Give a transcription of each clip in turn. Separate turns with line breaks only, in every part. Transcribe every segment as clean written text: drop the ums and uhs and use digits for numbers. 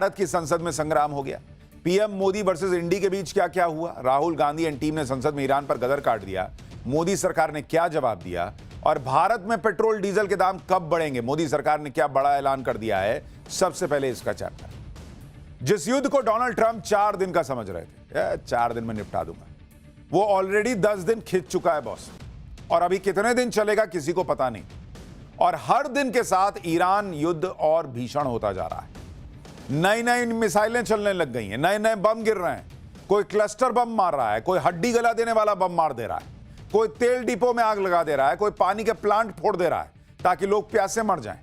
भारत की संसद में संग्राम हो गया। पीएम मोदी वर्सेस इंडी के बीच क्या क्या हुआ, राहुल गांधी एंड टीम ने संसद में ईरान पर गदर काट दिया, मोदी सरकार ने क्या जवाब दिया, और भारत में पेट्रोल डीजल के दाम कब बढ़ेंगे, मोदी सरकार ने क्या बड़ा ऐलान कर दिया है। सबसे पहले इसका चैप्टर, जिस युद्ध को डोनाल्ड ट्रंप 4 दिन का समझ रहे थे, 4 दिन में निपटा दूंगा, वो ऑलरेडी 10 दिन खिंच चुका है बॉस, और अभी कितने दिन चलेगा किसी को पता नहीं। और हर दिन के साथ ईरान युद्ध और भीषण होता जा रहा है। नई नई मिसाइलें चलने लग गई हैं, नए नए बम गिर रहे हैं, कोई क्लस्टर बम मार रहा है, कोई हड्डी गला देने वाला बम मार दे रहा है, कोई तेल डिपो में आग लगा दे रहा है, कोई पानी के प्लांट फोड़ दे रहा है ताकि लोग प्यासे मर जाएं।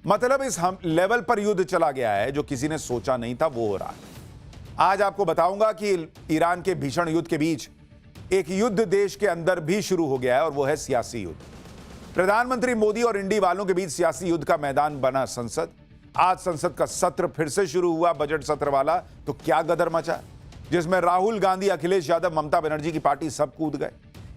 मतलब इस लेवल पर युद्ध चला गया है, जो किसी ने सोचा नहीं था वो हो रहा है। आज आपको बताऊंगा कि ईरान के भीषण युद्ध के बीच एक युद्ध देश के अंदर भी शुरू हो गया है, और वो है सियासी युद्ध। प्रधानमंत्री मोदी और इंडी वालों के बीच सियासी युद्ध का मैदान बना संसद। आज संसद का सत्र फिर से शुरू हुआ, बजट सत्र वाला। तो क्या गदर मचा, जिसमें राहुल गांधी, अखिलेश यादव, ममता बनर्जी की पार्टी सब कूद गए।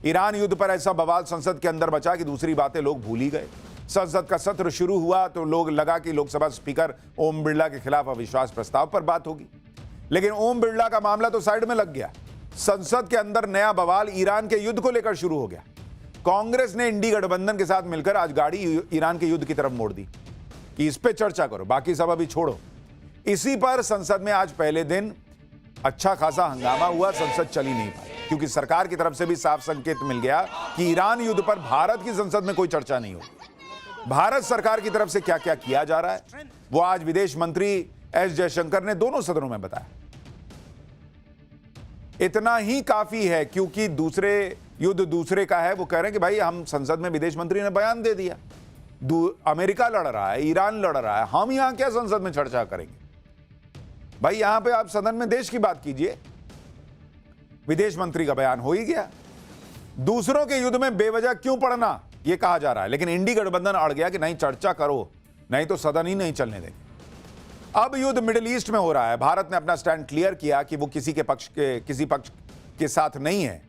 ईरान युद्ध पर ऐसा बवाल संसद के अंदर बचा कि दूसरी बातें लोग भूल ही गए। संसद का सत्र शुरू हुआ तो लोग लगा कि लोकसभा स्पीकर ओम बिरला के खिलाफ अविश्वास प्रस्ताव पर बात होगी, लेकिन ओम बिरला का मामला तो साइड में लग गया। संसद के अंदर नया बवाल ईरान के युद्ध को लेकर शुरू हो गया। कांग्रेस ने इंडी गठबंधन के साथ मिलकर आज गाड़ी ईरान के युद्ध की तरफ मोड़ दी कि इस पे चर्चा करो, बाकी सब अभी छोड़ो। इसी पर संसद में आज पहले दिन अच्छा खासा हंगामा हुआ, संसद चली नहीं पाई, क्योंकि सरकार की तरफ से भी साफ संकेत मिल गया कि ईरान युद्ध पर भारत की संसद में कोई चर्चा नहीं होगी। भारत सरकार की तरफ से क्या क्या किया जा रहा है वो आज विदेश मंत्री एस जयशंकर ने दोनों सदनों में बताया। इतना ही काफी है, क्योंकि दूसरे युद्ध दूसरे का है। वो कह रहे हैं कि भाई हम संसद में, विदेश मंत्री ने बयान दे दिया, अमेरिका लड़ रहा है, ईरान लड़ रहा है, हम यहां क्या संसद में चर्चा करेंगे। भाई यहां पे आप सदन में देश की बात कीजिए। विदेश मंत्री का बयान हो ही गया। दूसरों के युद्ध में बेवजह क्यों पड़ना, यह कहा जा रहा है, लेकिन इंडी गठबंधन अड़ गया कि नहीं, चर्चा करो, नहीं तो सदन ही नहीं चलने देंगे। अब युद्ध मिडिल ईस्ट में हो रहा है। भारत ने अपना स्टैंड क्लियर किया कि वो किसी पक्ष के साथ नहीं है।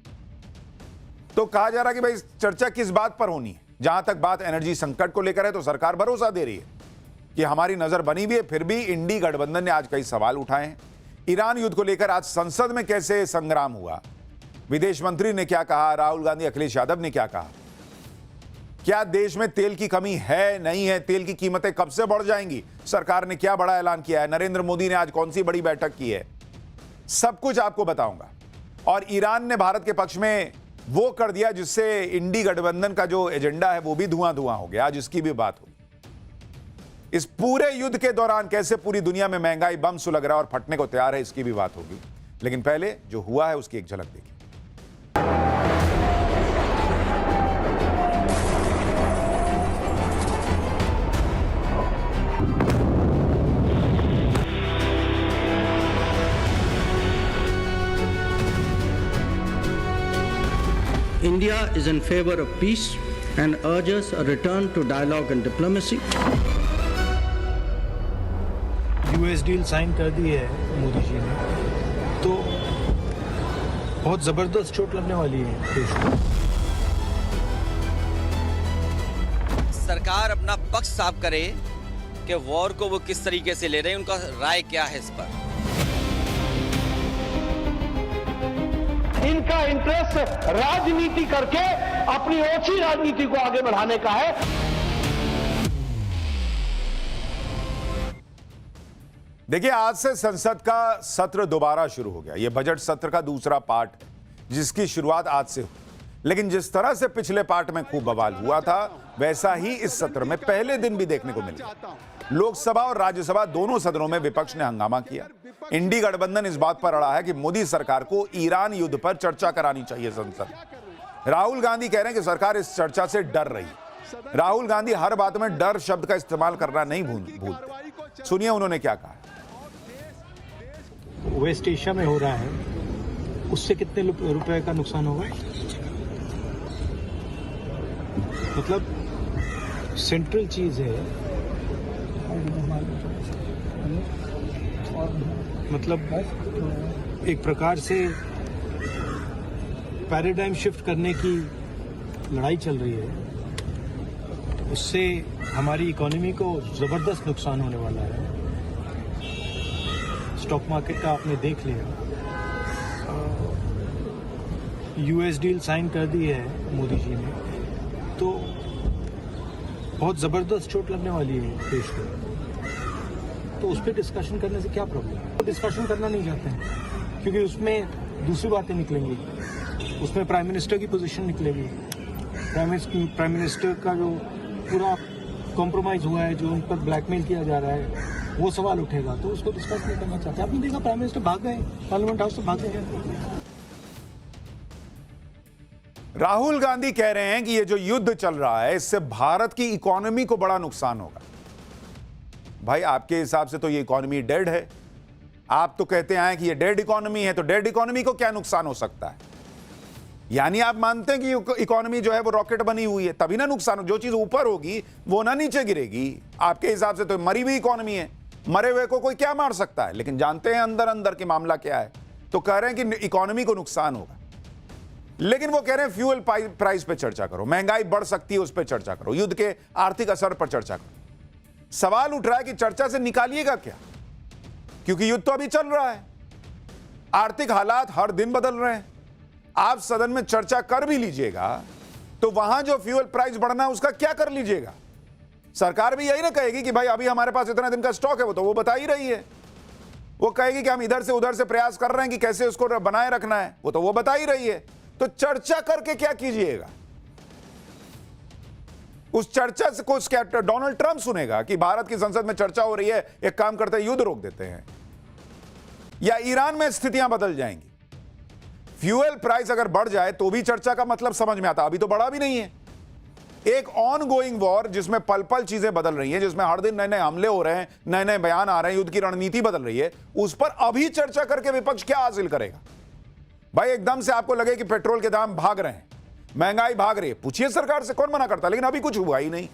तो कहा जा रहा है कि भाई चर्चा किस बात पर होनी है। जहां तक बात एनर्जी संकट को लेकर है तो सरकार भरोसा दे रही है कि हमारी नजर बनी हुई है। फिर भी इंडी गठबंधन ने आज कई सवाल उठाए हैं। ईरान युद्ध को लेकर आज संसद में कैसे संग्राम हुआ, विदेश मंत्री ने क्या कहा, राहुल गांधी, अखिलेश यादव ने क्या कहा, क्या देश में तेल की कमी है, नहीं है, तेल की कीमतें कब से बढ़ जाएंगी, सरकार ने क्या बड़ा ऐलान किया है, नरेंद्र मोदी ने आज कौन सी बड़ी बैठक की है, सब कुछ आपको बताऊंगा। और ईरान ने भारत के पक्ष में वो कर दिया जिससे इंडी गठबंधन का जो एजेंडा है वो भी धुआं धुआं हो गया। आज इसकी भी बात होगी। इस पूरे युद्ध के दौरान कैसे पूरी दुनिया में महंगाई बम सुलग रहा है और फटने को तैयार है, इसकी भी बात होगी। लेकिन पहले जो हुआ है उसकी एक झलक देखिए।
India is in favor of peace and urges a return to dialogue and diplomacy.
US deal sign कर दी है मोदी जी ने, तो बहुत जबरदस्त चोट लगने वाली है देश को।
सरकार अपना पक्ष साफ करे कि वॉर को वो किस तरीके से ले रहे हैं, उनका राय क्या है इस पर।
इनका इंटरेस्ट राजनीति करके अपनी ओछी राजनीति को आगे बढ़ाने का है।
देखिए, आज से संसद का सत्र दोबारा शुरू हो गया। यह बजट सत्र का दूसरा पार्ट है, जिसकी शुरुआत आज से हुई। लेकिन जिस तरह से पिछले पार्ट में खूब बवाल हुआ था, वैसा ही इस सत्र में पहले दिन भी देखने को मिला। लोकसभा और राज्यसभा दोनों सदनों में विपक्ष ने हंगामा किया। इंडी गठबंधन इस बात पर अड़ा है कि मोदी सरकार को ईरान युद्ध पर चर्चा करानी चाहिए संसद। राहुल गांधी कह रहे हैं कि सरकार इस चर्चा से डर रही है। राहुल गांधी हर बात में डर शब्द का इस्तेमाल करना नहीं भूलते। सुनिए उन्होंने क्या कहा।
वेस्ट एशिया में हो रहा है, उससे कितने रुपए का नुकसान होगा? मतलब सेंट्रल चीज है, मतलब एक प्रकार से पैराडाइम शिफ्ट करने की लड़ाई चल रही है। उससे हमारी इकोनॉमी को जबरदस्त नुकसान होने वाला है। स्टॉक मार्केट का आपने देख लिया, यूएस डील साइन कर दी है मोदी जी ने, तो बहुत ज़बरदस्त चोट लगने वाली है देश को। तो उस पर डिस्कशन करने से क्या प्रॉब्लम है? तो डिस्कशन करना नहीं चाहते हैं क्योंकि उसमें दूसरी बातें निकलेंगी, उसमें प्राइम मिनिस्टर की पोजीशन निकलेगी, प्राइम मिनिस्टर का जो पूरा कॉम्प्रोमाइज़ हुआ है, जो उन पर ब्लैकमेल किया जा रहा है, वो सवाल उठेगा। तो उसको डिस्कस नहीं करना चाहते। आपने देखा प्राइम मिनिस्टर भाग गए, पार्लियामेंट हाउस से भाग गए।
राहुल गांधी कह रहे हैं कि ये जो युद्ध चल रहा है इससे भारत की इकोनॉमी को बड़ा नुकसान होगा। भाई आपके हिसाब से तो ये इकोनॉमी डेड है। आप तो कहते हैं कि ये डेड इकोनॉमी है, तो डेड इकोनॉमी को क्या नुकसान हो सकता है? यानी आप मानते हैं कि इकोनॉमी जो है वो रॉकेट बनी हुई है, तभी ना नुकसान हो। जो चीज ऊपर होगी वो ना नीचे गिरेगी। आपके हिसाब से तो मरी हुई इकोनॉमी है, मरे हुए को कोई क्या मार सकता है? लेकिन जानते हैं अंदर अंदर के मामला क्या है, तो कह रहे हैं कि इकोनॉमी को नुकसान होगा। लेकिन वो कह रहे हैं फ्यूल प्राइस पे चर्चा करो, महंगाई बढ़ सकती है उस पर चर्चा करो, युद्ध के आर्थिक असर पर चर्चा करो। सवाल उठ रहा है कि चर्चा से निकालिएगा क्या? क्योंकि युद्ध तो अभी चल रहा है, आर्थिक हालात हर दिन बदल रहे हैं। आप सदन में चर्चा कर भी लीजिएगा तो वहां जो फ्यूल प्राइस बढ़ना है उसका क्या कर लीजिएगा? सरकार भी यही ना कहेगी कि भाई अभी हमारे पास इतना दिन का स्टॉक है, वो तो वो बता ही रही है। वो कहेगी कि हम इधर से उधर से प्रयास कर रहे हैं कि कैसे उसको बनाए रखना है, वो तो वो बता ही रही है। तो चर्चा करके क्या कीजिएगा? उस चर्चा से कुछ क्या डोनाल्ड ट्रंप सुनेगा कि भारत की संसद में चर्चा हो रही है, एक काम करते हैं युद्ध रोक देते हैं, या ईरान में स्थितियां बदल जाएंगी? फ्यूल प्राइस अगर बढ़ जाए तो भी चर्चा का मतलब समझ में आता, अभी तो बढ़ा भी नहीं है। एक ऑन गोइंग वॉर जिसमें पल पल चीजें बदल रही हैं, जिसमें हर दिन नए नए हमले हो रहे हैं, नए नए बयान आ रहे हैं, युद्ध की रणनीति बदल रही है, उस पर अभी चर्चा करके विपक्ष क्या हासिल करेगा? भाई एकदम से आपको लगे कि पेट्रोल के दाम भाग रहे हैं, महंगाई भाग रही है, पूछिए सरकार से, कौन मना करता? लेकिन अभी कुछ हुआ ही नहीं।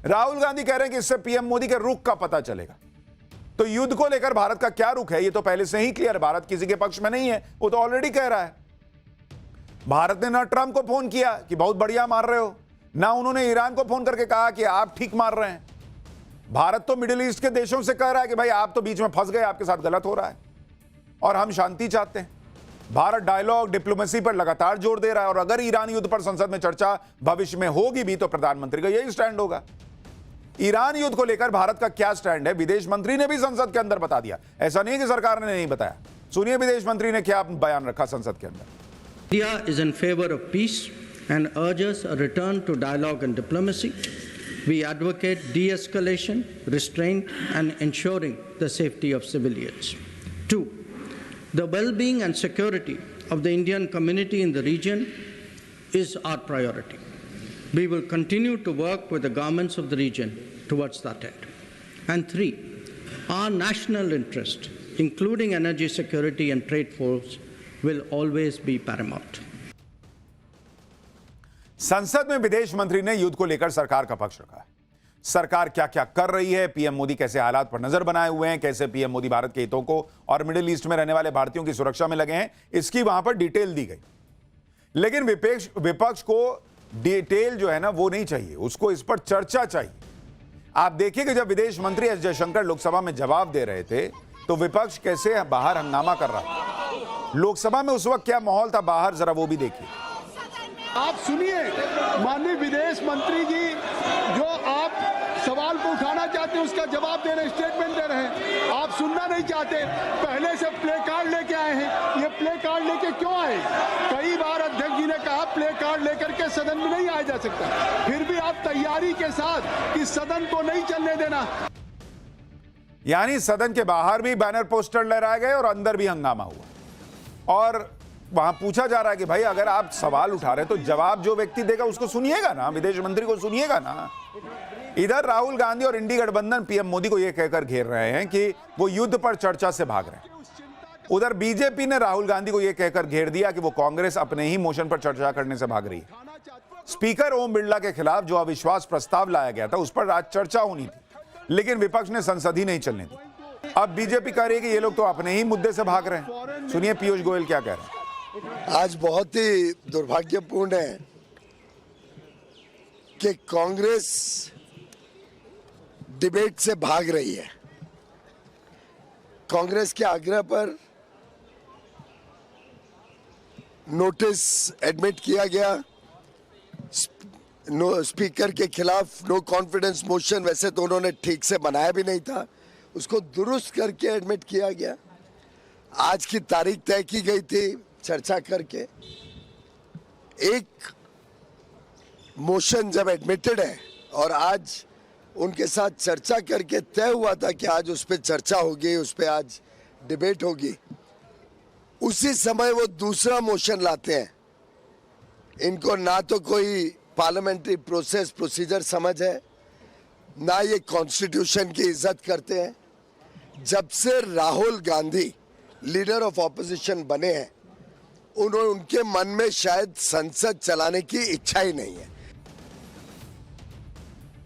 राहुल गांधी कह रहे हैं कि इससे पीएम मोदी के रुख का पता चलेगा। तो युद्ध को लेकर भारत का क्या रुख है ये तो पहले से ही क्लियर है। भारत किसी के पक्ष में नहीं है, वो तो ऑलरेडी कह रहा है। भारत ने ना ट्रंप को फोन किया कि बहुत बढ़िया मार रहे हो, ना उन्होंने ईरान को फोन करके कहा कि आप ठीक मार रहे हैं। भारत तो मिडिल ईस्ट के देशों से कह रहा है कि भाई आप तो बीच में फंस गए, आपके साथ गलत हो रहा है और हम शांति चाहते हैं। भारत डायलॉग डिप्लोमेसी पर लगातार जोर दे रहा है, और अगर ईरान युद्ध पर संसद में चर्चा भविष्य में होगी भी तो प्रधानमंत्री का यही स्टैंड होगा। ईरान युद्ध को लेकर भारत का क्या स्टैंड है, विदेश मंत्री ने भी संसद के अंदर बता दिया। ऐसा नहीं है कि सरकार ने नहीं बताया। सुनिए विदेश मंत्री ने क्या बयान रखा संसद के अंदर।
India is in favor of peace and urges a return to dialogue and diplomacy. We advocate de-escalation, restraint, and ensuring the safety of civilians. 2. The well-being and security of the Indian community in the region is our priority. We will continue to work with the governments of the region towards that end. And 3, our national interest, including energy security and trade flows, will always be paramount.
संसद में विदेश मंत्री ने युद्ध को लेकर सरकार का पक्ष रखा है। सरकार क्या क्या कर रही है, पीएम मोदी कैसे हालात पर नजर बनाए हुए हैं, कैसे पीएम मोदी भारत के हितों को और मिडिल ईस्ट में रहने वाले भारतीयों की सुरक्षा में लगे हैं, इसकी वहां पर डिटेल दी गई। लेकिन विपक्ष को डिटेल जो है ना वो नहीं चाहिए, उसको इस पर चर्चा चाहिए। आप देखिए कि जब विदेश मंत्री एस जयशंकर लोकसभा में जवाब दे रहे थे तो विपक्ष कैसे बाहर हंगामा कर रहा था। लोकसभा में उस वक्त क्या माहौल था बाहर, जरा वो भी देखिए।
आप सुनिए माननीय विदेश मंत्री जी, जो आप सवाल को उठाना चाहते हैं उसका जवाब दे रहे, स्टेटमेंट दे रहे हैं। आप सुनना नहीं चाहते, पहले से प्ले कार्ड लेके आए हैं। ये प्ले कार्ड लेके क्यों आए? कई बार अध्यक्ष जी ने कहा प्ले कार्ड लेकर के सदन में नहीं आया जा सकता, फिर भी आप तैयारी के साथ कि सदन को नहीं चलने देना।
यानी सदन के बाहर भी बैनर पोस्टर लहराए गए और अंदर भी हंगामा हुआ, और वहां पूछा जा रहा है कि भाई अगर आप सवाल उठा रहे तो जवाब जो व्यक्ति देगा उसको सुनिएगा ना, विदेश मंत्री को सुनिएगा ना। इधर राहुल गांधी और इंडी गठबंधन पीएम मोदी को यह कहकर घेर रहे हैं कि वो युद्ध पर चर्चा से भाग रहे हैं। उधर बीजेपी ने राहुल गांधी को यह कहकर घेर दिया कि वो कांग्रेस अपने ही मोशन पर चर्चा करने से भाग रही है। स्पीकर ओम बिरला के खिलाफ जो अविश्वास प्रस्ताव लाया गया था उस पर आज चर्चा होनी थी, लेकिन विपक्ष ने संसद ही नहीं चलने दी। अब बीजेपी कह रही है कि ये लोग तो अपने ही मुद्दे से भाग रहे हैं। सुनिए पीयूष गोयल क्या कह रहे हैं।
आज बहुत ही दुर्भाग्यपूर्ण है कि कांग्रेस डिबेट से भाग रही है। कांग्रेस के आग्रह पर नोटिस एडमिट किया गया। स्पीकर के खिलाफ नो कॉन्फिडेंस मोशन वैसे तो उन्होंने ठीक से बनाया भी नहीं था, उसको दुरुस्त करके एडमिट किया गया। आज की तारीख तय की गई थी चर्चा करके। एक मोशन जब एडमिटेड है और आज उनके साथ चर्चा करके तय हुआ था कि आज उस पर चर्चा होगी, उस पर आज डिबेट होगी, उसी समय वो दूसरा मोशन लाते हैं। इनको ना तो कोई पार्लियामेंट्री प्रोसीजर समझ है, ना ये कॉन्स्टिट्यूशन की इज्जत करते हैं। जब से Rahul Gandhi leader of opposition बने हैं, उनके मन में शायद संसद चलाने की इच्छा ही नहीं है।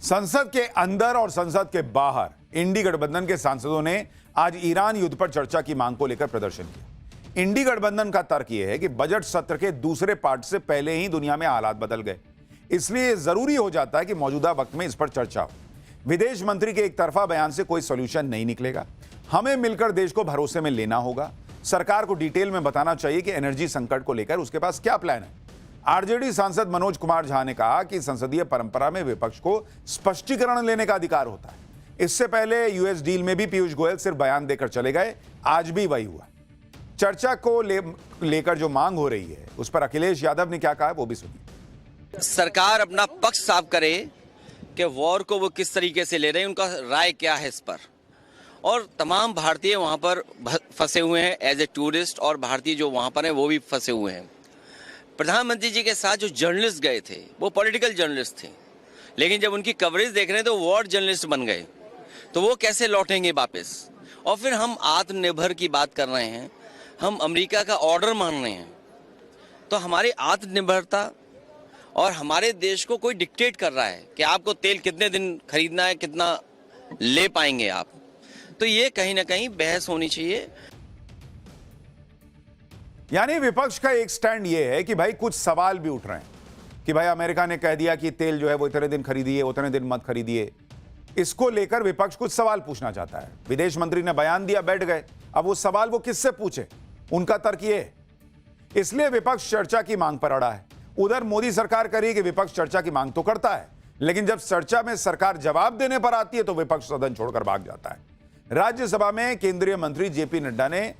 संसद के अंदर और संसद के बाहर इंडी गठबंधन के सांसदों ने आज ईरान युद्ध पर चर्चा की मांग को लेकर प्रदर्शन किया। इंडी गठबंधन का तर्क यह है कि बजट सत्र के दूसरे पार्ट से पहले ही दुनिया में हालात बदल गए, इसलिए जरूरी हो जाता है कि मौजूदा वक्त में इस पर चर्चा हो। विदेश मंत्री के एक तरफा बयान से कोई सॉल्यूशन नहीं निकलेगा। हमें मिलकर देश को भरोसे में लेना होगा। सरकार को डिटेल में बताना चाहिए कि एनर्जी संकट को लेकर उसके पास क्या प्लान है। आरजेडी सांसद मनोज कुमार झा ने कहा कि संसदीय परंपरा में विपक्ष को स्पष्टीकरण लेने का अधिकार होता है। इससे पहले यूएस डील में भी पीयूष गोयल सिर्फ बयान देकर चले गए, आज भी वही हुआ। चर्चा को लेकर जो मांग हो रही है उस पर अखिलेश यादव ने क्या कहा वो भी सुनिए।
सरकार अपना पक्ष साफ करे कि वॉर को वो किस तरीके से ले रहे हैं, उनका राय क्या है इस पर। और तमाम भारतीय वहाँ पर फंसे हुए हैं एज ए टूरिस्ट, और भारतीय जो वहाँ पर हैं वो भी फंसे हुए हैं। प्रधानमंत्री जी के साथ जो जर्नलिस्ट गए थे वो पॉलिटिकल जर्नलिस्ट थे, लेकिन जब उनकी कवरेज देख रहे हैं तो वॉर जर्नलिस्ट बन गए, तो वो कैसे लौटेंगे वापस। और फिर हम आत्मनिर्भर की बात कर रहे हैं, हम अमेरिका का ऑर्डर मान रहे हैं, तो हमारी आत्मनिर्भरता और हमारे देश को कोई डिक्टेट कर रहा है कि आपको तेल कितने दिन खरीदना है, कितना ले पाएंगे आप। तो ये कहीं ना कहीं बहस होनी चाहिए।
यानी विपक्ष का एक स्टैंड ये है कि भाई कुछ सवाल भी उठ रहे हैं कि भाई अमेरिका ने कह दिया कि तेल जो है वो इतने दिन खरीदिए, उतने दिन मत खरीदिए। इसको लेकर विपक्ष कुछ सवाल पूछना चाहता है। विदेश मंत्री ने बयान दिया, बैठ गए। अब वो सवाल वो किससे पूछे, उनका तर्क ये है। इसलिए विपक्ष चर्चा की मांग पर अड़ा है। उधर मोदी सरकार कह रही है कि विपक्ष चर्चा की मांग तो करता है, लेकिन जब चर्चा में सरकार जवाब देने पर आती है तो विपक्ष सदन छोड़कर भाग जाता है। राज्यसभा में केंद्रीय मंत्री जेपी नड्डा ने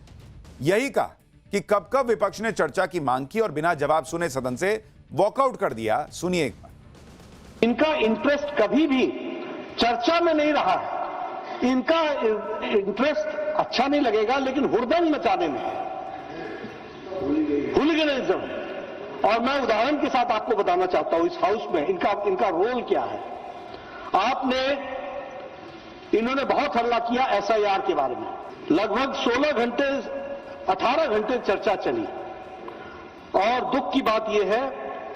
यही कहा कि कब कब विपक्ष ने चर्चा की मांग की और बिना जवाब सुने सदन से वॉकआउट कर दिया। सुनिए एक बार।
इनका इंटरेस्ट कभी भी चर्चा में नहीं रहा है। इनका इंटरेस्ट अच्छा नहीं लगेगा लेकिन हुड़दंग मचाने में, हुलिगनिज्म। और मैं उदाहरण के साथ आपको बताना चाहता हूं इस हाउस में इनका रोल क्या है। इन्होंने बहुत हल्ला किया एसआईआर के बारे में। लगभग 18 घंटे चर्चा चली, और दुख की बात यह है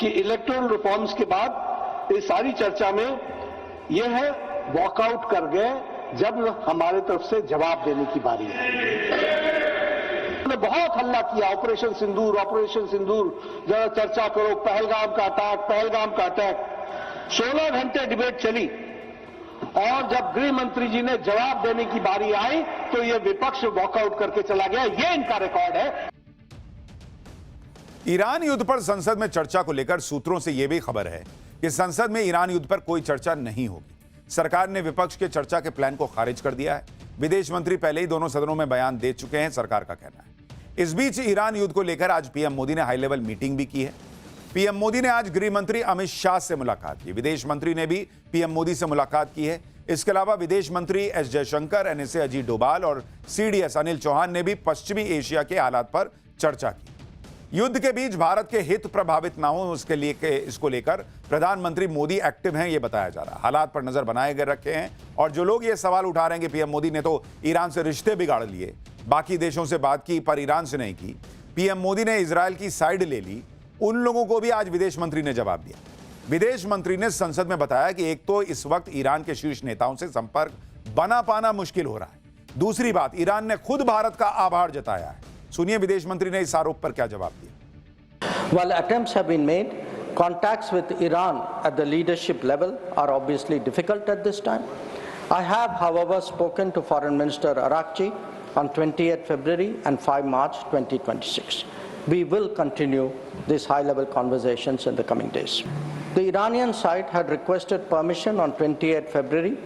कि इलेक्टोरल रिफॉर्म्स के बाद इस सारी चर्चा में यह है वॉकआउट कर गए जब हमारे तरफ से जवाब देने की बारी है। उन्होंने बहुत हल्ला किया, ऑपरेशन सिंदूर, जरा चर्चा करो, पहलगाम का अटैक। 16 घंटे डिबेट चली, और जब गृह मंत्री जी ने जवाब देने की बारी आई तो यह विपक्ष वॉकआउट करके चला गया। यह इनका रिकॉर्ड है।
ईरान युद्ध पर संसद में चर्चा को लेकर सूत्रों से यह भी खबर है कि संसद में ईरान युद्ध पर कोई चर्चा नहीं होगी। सरकार ने विपक्ष के चर्चा के प्लान को खारिज कर दिया है। विदेश मंत्री पहले ही दोनों सदनों में बयान दे चुके हैं, सरकार का कहना है। इस बीच ईरान युद्ध को लेकर आज पीएम मोदी ने हाई लेवल मीटिंग भी की है। पीएम मोदी ने आज गृह मंत्री अमित शाह से मुलाकात की। विदेश मंत्री ने भी पीएम मोदी से मुलाकात की है। इसके अलावा विदेश मंत्री एस जयशंकर, एनएसए अजीत डोभाल और सीडीएस अनिल चौहान ने भी पश्चिमी एशिया के हालात पर चर्चा की। युद्ध के बीच भारत के हित प्रभावित ना हो इसको लेकर प्रधानमंत्री मोदी एक्टिव हैं, ये बताया जा रहा है। हालात पर नजर बनाए गए रखे हैं, और जो लोग ये सवाल उठा रहे हैं कि पीएम मोदी ने तो ईरान से रिश्ते बिगाड़ लिए, बाकी देशों से बात की पर ईरान से नहीं की, पीएम मोदी ने इजरायल की साइड ले ली, उन लोगों को भी आज विदेश मंत्री ने जवाब दिया। विदेश मंत्री ने संसद में बताया कि एक तो इस वक्त ईरान के शीर्ष नेताओं से संपर्क बना पाना मुश्किल हो रहा है। दूसरी बात, ईरान ने खुद भारत का आभार जताया है। सुनिए विदेश मंत्री ने इस आरोप पर क्या जवाब दिया।
While attempts have been made, contacts with Iran at the leadership level are obviously difficult at this time. I have, however, spoken to Foreign Minister Arakchi on 28 February and 5 March 2026. We will continue these high-level conversations in the coming days. The Iranian side had requested permission on 28 February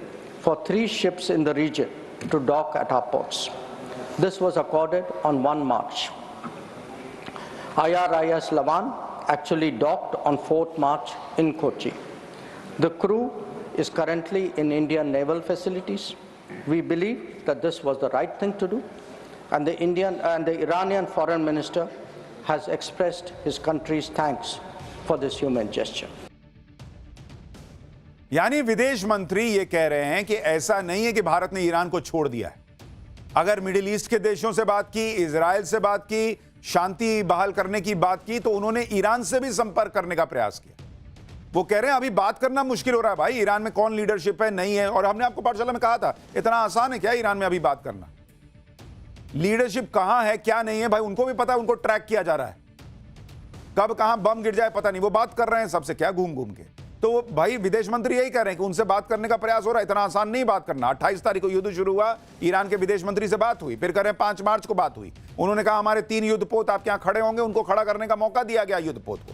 for 3 ships in the region to dock at our ports. This was accorded on 1 March. IRIS Lavan actually docked on 4th March in Kochi. The crew is currently in Indian naval facilities. We believe that this was the right thing to do, and the Iranian foreign minister has expressed his country's thanks for this human gesture.
यानी विदेश मंत्री ये कह रहे हैं कि ऐसा नहीं है कि भारत ने ईरान को छोड़ दिया है। अगर मिडिल ईस्ट के देशों से बात की, इजराइल से बात की, शांति बहाल करने की बात की, तो उन्होंने ईरान से भी संपर्क करने का प्रयास किया। वो कह रहे हैं अभी बात करना मुश्किल हो रहा है भाई, ईरान में कौन लीडरशिप है, नहीं है। और हमने आपको पाठशाला में कहा था, इतना आसान है क्या ईरान में अभी बात करना? लीडरशिप कहां है, क्या नहीं है भाई, उनको भी पता है, उनको ट्रैक किया जा रहा है। कब कहां बम गिर जाए पता नहीं, वो बात कर रहे हैं सबसे, क्या घूम घूम के। तो भाई विदेश मंत्री यही कह रहे हैं कि उनसे बात करने का प्रयास हो रहा है, इतना आसान नहीं बात करना। 28 तारीख को युद्ध शुरू हुआ, ईरान के विदेश मंत्री से बात हुई, फिर कह रहे हैं 5 मार्च को बात हुई। उन्होंने कहा हमारे 3 युद्धपोत आपके यहां खड़े होंगे, उनको खड़ा करने का मौका दिया गया युद्धपोत को।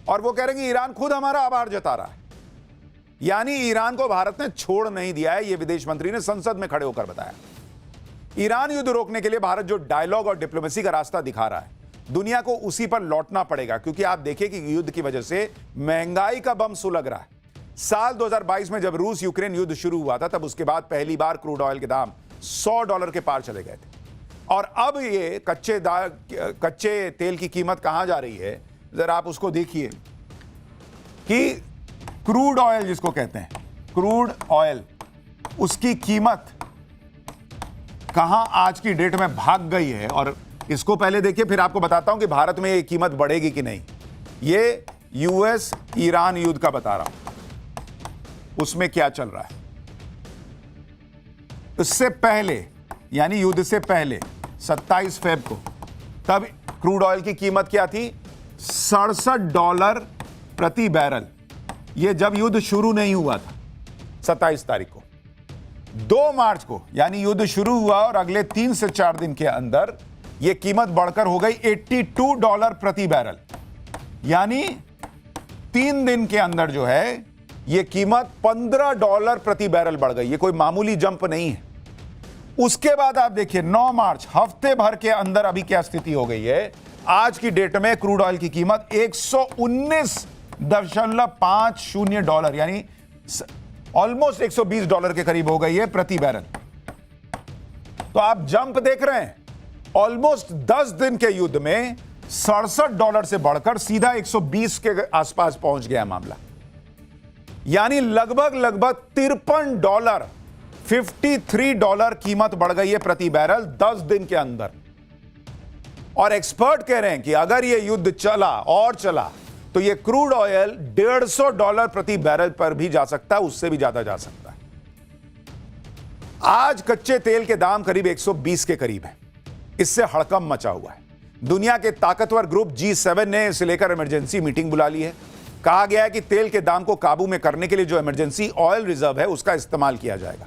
और वो कह रहे हैं कि ईरान खुद हमारा आभार जता रहा है। यानी ईरान को भारत ने छोड़ नहीं दिया है, यह विदेश मंत्री ने संसद में खड़े होकर बताया। ईरान युद्ध रोकने के लिए भारत जो डायलॉग और डिप्लोमेसी का रास्ता दिखा रहा है, दुनिया को उसी पर लौटना पड़ेगा, क्योंकि आप देखिए कि युद्ध की वजह से महंगाई का बम सुलग रहा है। साल 2022 में जब रूस यूक्रेन युद्ध शुरू हुआ था, तब उसके बाद पहली बार क्रूड ऑयल के दाम $100 के पार चले गए थे। और अब ये कच्चे तेल की कीमत कहां जा रही है, जरा आप उसको देखिए कि क्रूड ऑयल जिसको कहते हैं, क्रूड ऑयल, उसकी कीमत कहां आज की डेट में भाग गई है। और इसको पहले देखिए, फिर आपको बताता हूं कि भारत में ये कीमत बढ़ेगी कि नहीं। ये यूएस ईरान युद्ध का बता रहा हूं, उसमें क्या चल रहा है। इससे पहले, यानी युद्ध से पहले 27 फेब को, तब क्रूड ऑयल की कीमत क्या थी? $67 प्रति बैरल। यह जब युद्ध शुरू नहीं हुआ था, 27 तारीख को। 2 मार्च को, यानी युद्ध शुरू हुआ और अगले 3 से 4 दिन के अंदर यह कीमत बढ़कर हो गई $82 प्रति बैरल। यानी 3 दिन के अंदर जो है यह कीमत $15 प्रति बैरल बढ़ गई। यह कोई मामूली जंप नहीं है। उसके बाद आप देखिए 9 मार्च, हफ्ते भर के अंदर अभी क्या स्थिति हो गई है। आज की डेट में क्रूड ऑयल की कीमत $119.50, यानी ऑलमोस्ट $120 के करीब हो गई है प्रति बैरल। तो आप जंप देख रहे हैं। ऑलमोस्ट 10 दिन के युद्ध में $67 से बढ़कर सीधा 120 के आसपास पहुंच गया मामला। यानी लगभग $53, $53 कीमत बढ़ गई है प्रति बैरल 10 दिन के अंदर। और एक्सपर्ट कह रहे हैं कि अगर यह युद्ध चला तो यह क्रूड ऑयल $150 प्रति बैरल पर भी जा सकता है, उससे भी ज्यादा जा सकता है। आज कच्चे तेल के दाम करीब 120 के करीब है। इससे हड़कंप मचा हुआ है। दुनिया के ताकतवर ग्रुप G7 ने इसे लेकर इमरजेंसी मीटिंग बुला ली है। कहा गया है कि तेल के दाम को काबू में करने के लिए जो इमरजेंसी ऑयल रिजर्व है, उसका इस्तेमाल किया जाएगा।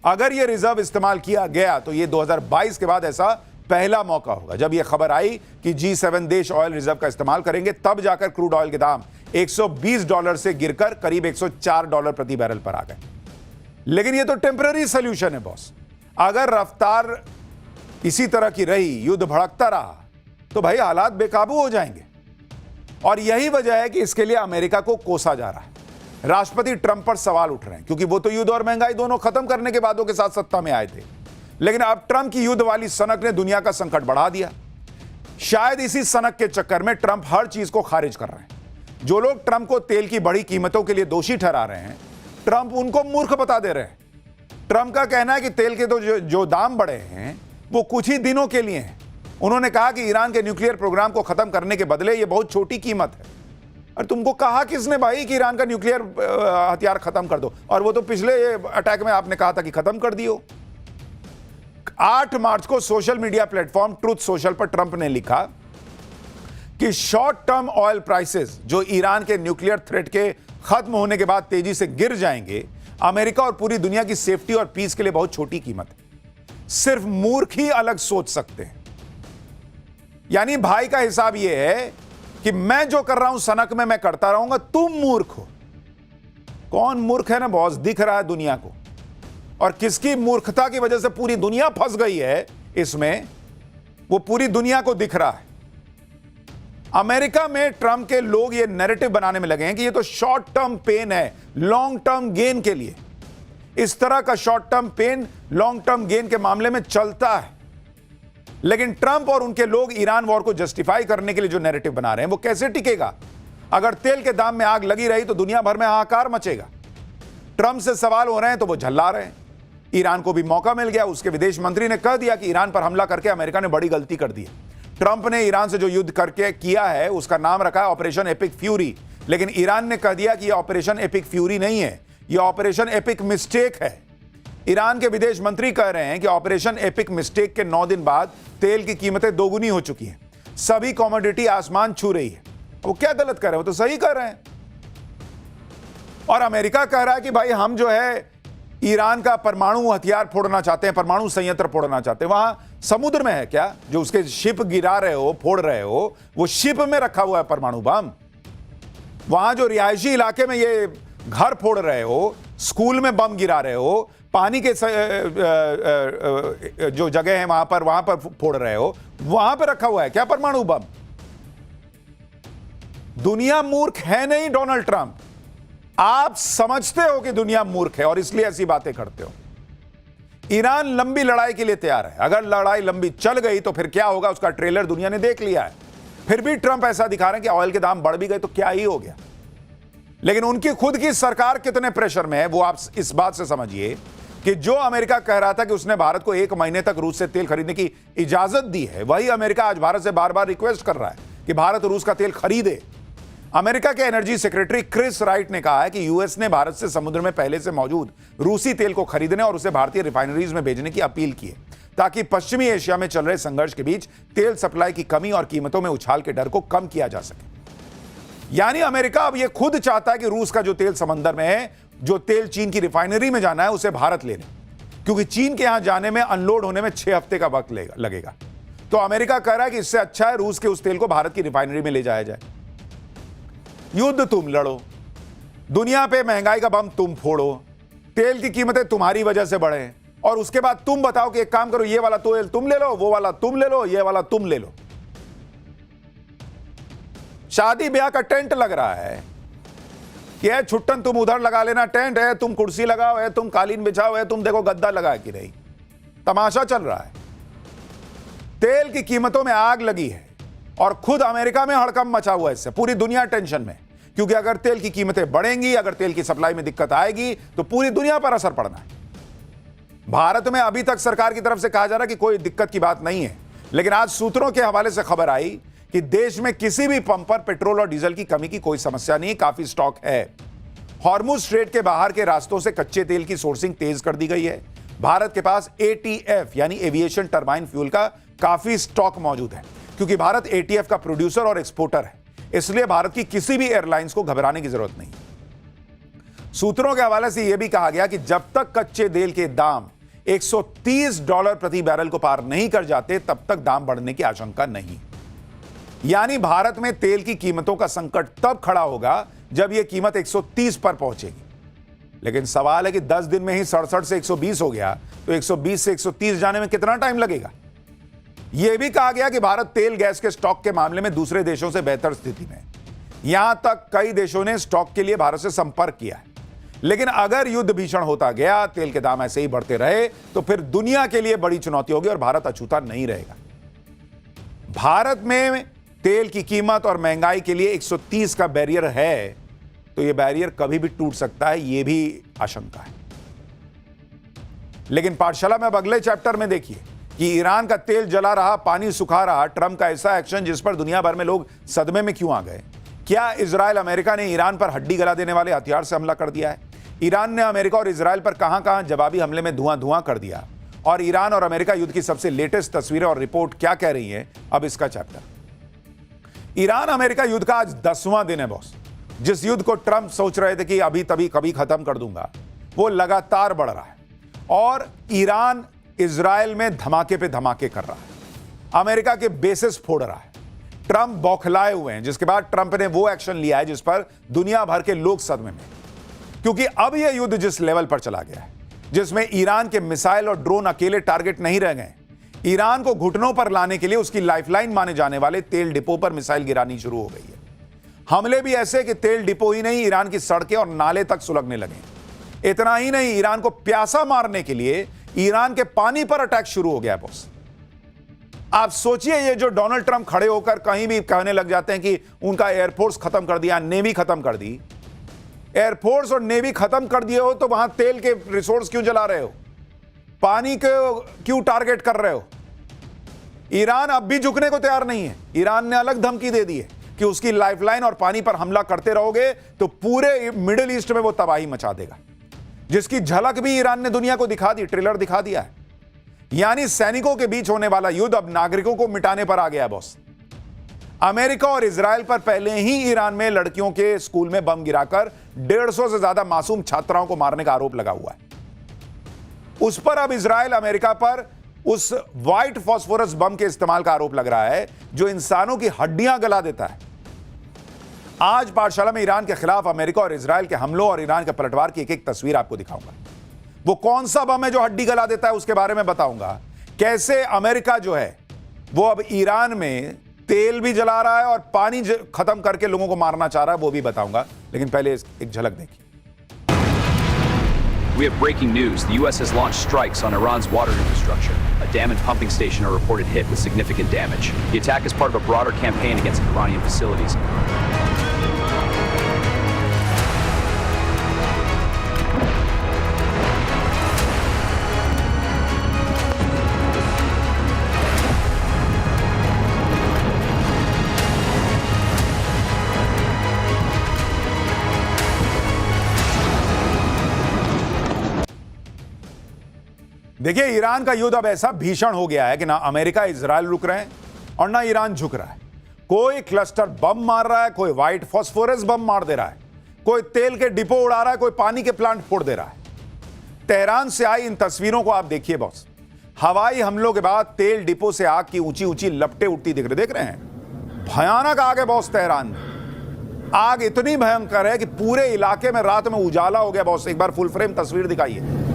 अगर यह रिजर्व इस्तेमाल किया गया तो यह 2022 के बाद ऐसा पहला मौका होगा। जब यह खबर आई कि G7 देश ऑयल रिजर्व का इस्तेमाल करेंगे, तब जाकर क्रूड ऑयल के दाम $120 से गिरकर करीब $104 प्रति बैरल पर आ गए। लेकिन यह तो टेम्पररी सोल्यूशन है बॉस। अगर रफ्तार इसी तरह की रही, युद्ध भड़कता रहा, तो भाई हालात बेकाबू हो जाएंगे। और यही वजह है कि इसके लिए अमेरिका को कोसा जा रहा है। राष्ट्रपति ट्रंप पर सवाल उठ रहे हैं, क्योंकि वो तो युद्ध और महंगाई दोनों खत्म करने के वादों के साथ सत्ता में आए थे। लेकिन अब ट्रंप की युद्ध वाली सनक ने दुनिया का संकट बढ़ा दिया। शायद इसी सनक के चक्कर में ट्रंप हर चीज को खारिज कर रहे हैं। जो लोग ट्रंप को तेल की बढ़ी कीमतों के लिए दोषी ठहरा रहे हैं, ट्रंप उनको मूर्ख बता दे रहे हैं। ट्रंप का कहना है कि तेल के तो जो दाम बढ़े हैं वो कुछ ही दिनों के लिए हैं। उन्होंने कहा कि ईरान के न्यूक्लियर प्रोग्राम को खत्म करने के बदले ये बहुत छोटी कीमत है। और तुमको कहा किसने भाई कि ईरान का न्यूक्लियर हथियार खत्म कर दो? और वो तो पिछले अटैक में आपने कहा था कि खत्म कर दियो। 8 मार्च को social media platform truth social पर ट्रंप ने लिखा कि शॉर्ट टर्म ऑयल प्राइसेस जो ईरान के न्यूक्लियर थ्रेट के खत्म होने के बाद तेजी से गिर जाएंगे, अमेरिका और पूरी दुनिया की सेफ्टी और पीस के लिए बहुत छोटी कीमत है। सिर्फ मूर्ख ही अलग सोच सकते हैं। यानी भाई का हिसाब यह है कि मैं जो कर रहा हूं सनक में मैं करता रहूंगा, तुम मूर्ख हो। कौन मूर्ख है ना बॉस, दिख रहा है दुनिया को, और किसकी मूर्खता की वजह से पूरी दुनिया फंस गई है इसमें, वो पूरी दुनिया को दिख रहा है। अमेरिका में ट्रंप के लोग ये नैरेटिव बनाने में लगे हैं कि ये तो शॉर्ट टर्म पेन है लॉन्ग टर्म गेन के लिए। इस तरह का short term pain long term gain के मामले में चलता है, लेकिन ट्रंप और उनके लोग ईरान वॉर को जस्टिफाई करने के लिए जो नैरेटिव बना रहे हैं वो कैसे टिकेगा? अगर तेल के दाम में आग लगी रही तो दुनिया भर में हाहाकार मचेगा। ट्रंप से सवाल हो रहे हैं तो वो झल्ला रहे हैं। ईरान को भी मौका मिल गया, उसके विदेश मंत्री ने कह दिया कि ईरान पर हमला करके अमेरिका ने बड़ी गलती कर दी है। ट्रंप ने ईरान से जो युद्ध करके किया है उसका नाम रखा है ऑपरेशन एपिक फ्यूरी, लेकिन ईरान ने कह दिया कि यह ऑपरेशन एपिक फ्यूरी नहीं है, यह ऑपरेशन एपिक मिस्टेक है। ईरान के विदेश मंत्री कह रहे हैं कि ऑपरेशन एपिक मिस्टेक के 9 दिन बाद तेल की कीमतें दोगुनी हो चुकी हैं, सभी कमोडिटी आसमान छू रही है। वो क्या गलत कर रहे हैं? वो तो सही कर रहे हैं। और अमेरिका कह रहा है कि भाई हम जो है ईरान का परमाणु हथियार फोड़ना चाहते हैं, परमाणु संयंत्र फोड़ना चाहते हैं। वहां समुद्र में है क्या जो उसके शिप गिरा रहे हो, फोड़ रहे हो, वो शिप में रखा हुआ है परमाणु बम। वहां जो रिहायशी इलाके में ये घर फोड़ रहे हो, स्कूल में बम गिरा रहे हो, पानी के जो जगह है वहां पर फोड़ रहे हो, वहां पर रखा हुआ है क्या परमाणु बम? दुनिया मूर्ख है नहीं डोनाल्ड ट्रंप, आप समझते हो कि दुनिया मूर्ख है और इसलिए ऐसी बातें करते हो। ईरान लंबी लड़ाई के लिए तैयार है, अगर लड़ाई लंबी चल गई तो फिर क्या होगा उसका ट्रेलर दुनिया ने देख लिया है। फिर भी ट्रंप ऐसा दिखा रहे हैं कि ऑयल के दाम बढ़ भी गए तो क्या ही हो गया। लेकिन उनकी खुद की सरकार कितने प्रेशर में है वो आप इस बात से समझिए कि जो अमेरिका कह रहा था कि उसने भारत को 1 महीने तक रूस से तेल खरीदने की इजाजत दी है, वही अमेरिका आज भारत से बार बार रिक्वेस्ट कर रहा है कि भारत रूस का तेल खरीदे। अमेरिका के एनर्जी सेक्रेटरी क्रिस राइट ने कहा है कि यूएस ने भारत से समुद्र में पहले से मौजूद रूसी तेल को खरीदने और उसे भारतीय रिफाइनरीज में भेजने की अपील की है, ताकि पश्चिमी एशिया में चल रहे संघर्ष के बीच तेल सप्लाई की कमी और कीमतों में उछाल के डर को कम किया जा सके। यानी अमेरिका अब यह खुद चाहता है कि रूस का जो तेल समंदर में है, जो तेल चीन की रिफाइनरी में जाना है, उसे भारत ले ले, क्योंकि चीन के यहां जाने में अनलोड होने में 6 हफ्ते का वक्त लगेगा। तो अमेरिका कह रहा है कि इससे अच्छा है रूस के उस तेल को भारत की रिफाइनरी में ले जाया जाए। युद्ध तुम लड़ो, दुनिया पे महंगाई का बम तुम फोड़ो, तेल की कीमतें तुम्हारी वजह से बढ़े, और उसके बाद तुम बताओ कि एक काम करो, ये वाला तेल तुम ले लो, वो वाला तुम ले लो, ये वाला तुम ले लो। शादी ब्याह का टेंट लग रहा है कि है छुट्टन तुम उधर लगा लेना टेंट, है तुम कुर्सी लगाओ, है तुम कालीन बिछाओ, है तुम देखो गद्दा लगा कि नहीं। तमाशा चल रहा है। तेल की कीमतों में आग लगी है और खुद अमेरिका में हड़कंप मचा हुआ है इससे, पूरी दुनिया टेंशन में, क्योंकि अगर तेल की कीमतें बढ़ेंगी, अगर तेल की सप्लाई में दिक्कत आएगी तो पूरी दुनिया पर असर पड़ना है। भारत में अभी तक सरकार की तरफ से कहा जा रहा है कि कोई दिक्कत की बात नहीं है, लेकिन आज सूत्रों के हवाले से खबर आई कि देश में किसी भी पंप पर पेट्रोल और डीजल की कमी की कोई समस्या नहीं, काफी स्टॉक है। हॉर्मुज स्ट्रेट के बाहर के रास्तों से कच्चे तेल की सोर्सिंग तेज कर दी गई है। भारत के पास ATF यानी एविएशन टरबाइन फ्यूल का काफी स्टॉक मौजूद है, क्योंकि भारत ATF का प्रोड्यूसर और एक्सपोर्टर है, इसलिए भारत की किसी भी एयरलाइंस को घबराने की जरूरत नहीं। सूत्रों के हवाले से यह भी कहा गया कि जब तक कच्चे तेल के दाम $130 प्रति बैरल को पार नहीं कर जाते, तब तक दाम बढ़ने की आशंका नहीं। यानी भारत में तेल की कीमतों का संकट तब खड़ा होगा जब यह कीमत 130 पर पहुंचेगी। लेकिन सवाल है कि 10 दिन में ही 67 से 120 हो गया, तो 120 से 130 जाने में कितना टाइम लगेगा। यह भी कहा गया कि भारत तेल गैस के स्टॉक के मामले में दूसरे देशों से बेहतर स्थिति में, यहां तक कई देशों ने स्टॉक के लिए भारत से संपर्क किया है। लेकिन अगर युद्ध भीषण होता गया, तेल के दाम ऐसे ही बढ़ते रहे, तो फिर दुनिया के लिए बड़ी चुनौती होगी और भारत अछूता नहीं रहेगा। भारत में तेल की कीमत और महंगाई के लिए 130 का बैरियर है, तो यह बैरियर कभी भी टूट सकता है, यह भी आशंका है। लेकिन पाठशाला में अब अगले चैप्टर में देखिए कि ईरान का तेल जला रहा, पानी सुखा रहा ट्रंप का ऐसा एक्शन जिस पर दुनिया भर में लोग सदमे में क्यों आ गए। क्या इजराइल अमेरिका ने ईरान पर हड्डी गला देने वाले हथियार से हमला कर दिया है? ईरान ने अमेरिका और इजराइल पर कहां-कहां जवाबी हमले में धुआं कर दिया, और ईरान और अमेरिका युद्ध की सबसे लेटेस्ट तस्वीरें और रिपोर्ट क्या कह रही है, अब इसका चैप्टर। ईरान अमेरिका युद्ध का आज 10वां दिन है बॉस। जिस युद्ध को ट्रंप सोच रहे थे कि अभी तभी कभी खत्म कर दूंगा, वो लगातार बढ़ रहा है। और ईरान इजराइल में धमाके पे धमाके कर रहा है, अमेरिका के बेसिस फोड़ रहा है। ट्रंप बौखलाए हुए हैं, जिसके बाद ट्रंप ने वो एक्शन लिया है जिस पर दुनिया भर के लोग सदमे में, क्योंकि अब यह युद्ध जिस लेवल पर चला गया है, जिसमें ईरान के मिसाइल और ड्रोन अकेले टारगेट नहीं रह गए। ईरान को घुटनों पर लाने के लिए उसकी लाइफलाइन माने जाने वाले तेल डिपो पर मिसाइल गिरानी शुरू हो गई है। हमले भी ऐसे कि तेल डिपो ही नहीं, ईरान की सड़कें और नाले तक सुलगने लगे। इतना ही नहीं, ईरान को प्यासा मारने के लिए ईरान के पानी पर अटैक शुरू हो गया बॉस। आप सोचिए, ये जो डोनाल्ड ट्रंप खड़े होकर कहीं भी कहने लग जाते हैं कि उनका एयरफोर्स खत्म कर दिया, नेवी खत्म कर दी। एयरफोर्स और नेवी खत्म कर दिए हो तो वहां तेल के रिसोर्स क्यों जला रहे हो? पानी को क्यों टारगेट कर रहे हो? ईरान अब भी झुकने को तैयार नहीं है। ईरान ने अलग धमकी दे दी है कि उसकी लाइफलाइन और पानी पर हमला करते रहोगे तो पूरे मिडिल ईस्ट में वो तबाही मचा देगा, जिसकी झलक भी ईरान ने दुनिया को दिखा दी, ट्रेलर दिखा दिया है। यानी सैनिकों के बीच होने वाला युद्ध अब नागरिकों को मिटाने पर आ गया बॉस। अमेरिका और इजराइल पर पहले ही ईरान में लड़कियों के स्कूल में बम गिराकर 150 से ज्यादा मासूम छात्राओं को मारने का आरोप लगा हुआ है। उस पर अब इजराइल अमेरिका पर उस व्हाइट फास्फोरस बम के इस्तेमाल का आरोप लग रहा है जो इंसानों की हड्डियां गला देता है। आज पाठशाला में ईरान के खिलाफ अमेरिका और इजराइल के हमलों और ईरान के पलटवार की एक एक तस्वीर आपको दिखाऊंगा। वो कौन सा बम है जो हड्डी गला देता है उसके बारे में बताऊंगा। कैसे अमेरिका जो है वो अब ईरान में तेल भी जला रहा है और पानी खत्म करके लोगों को मारना चाह रहा है, वो भी बताऊंगा। लेकिन पहले एक झलक देखिए।
We have breaking news. The U.S. has launched strikes on Iran's water infrastructure. A dam and pumping station are reported hit with significant damage. The attack is part of a broader campaign against Iranian facilities.
देखिए, Iran का युद्ध अब ऐसा भीषण हो गया है कि ना अमेरिका इजराइल रुक रहे हैं और ना ईरान झुक रहा है। कोई क्लस्टर बम मार रहा है, कोई व्हाइट फास्फोरस बम मार दे रहा है, कोई तेल के डिपो उड़ा रहा है, कोई पानी के प्लांट फोड़ दे रहा है। तेहरान से आई इन तस्वीरों को आप देखिए बॉस। हवाई हमलों के बाद तेल डिपो से आग की ऊंची ऊंची लपटें उठती देख रहे हैं। भयानक आग है बॉस तेहरान में। आग इतनी भयंकर है कि पूरे इलाके में रात में उजाला हो गया बॉस। एक बार फुल फ्रेम तस्वीर दिखाइए,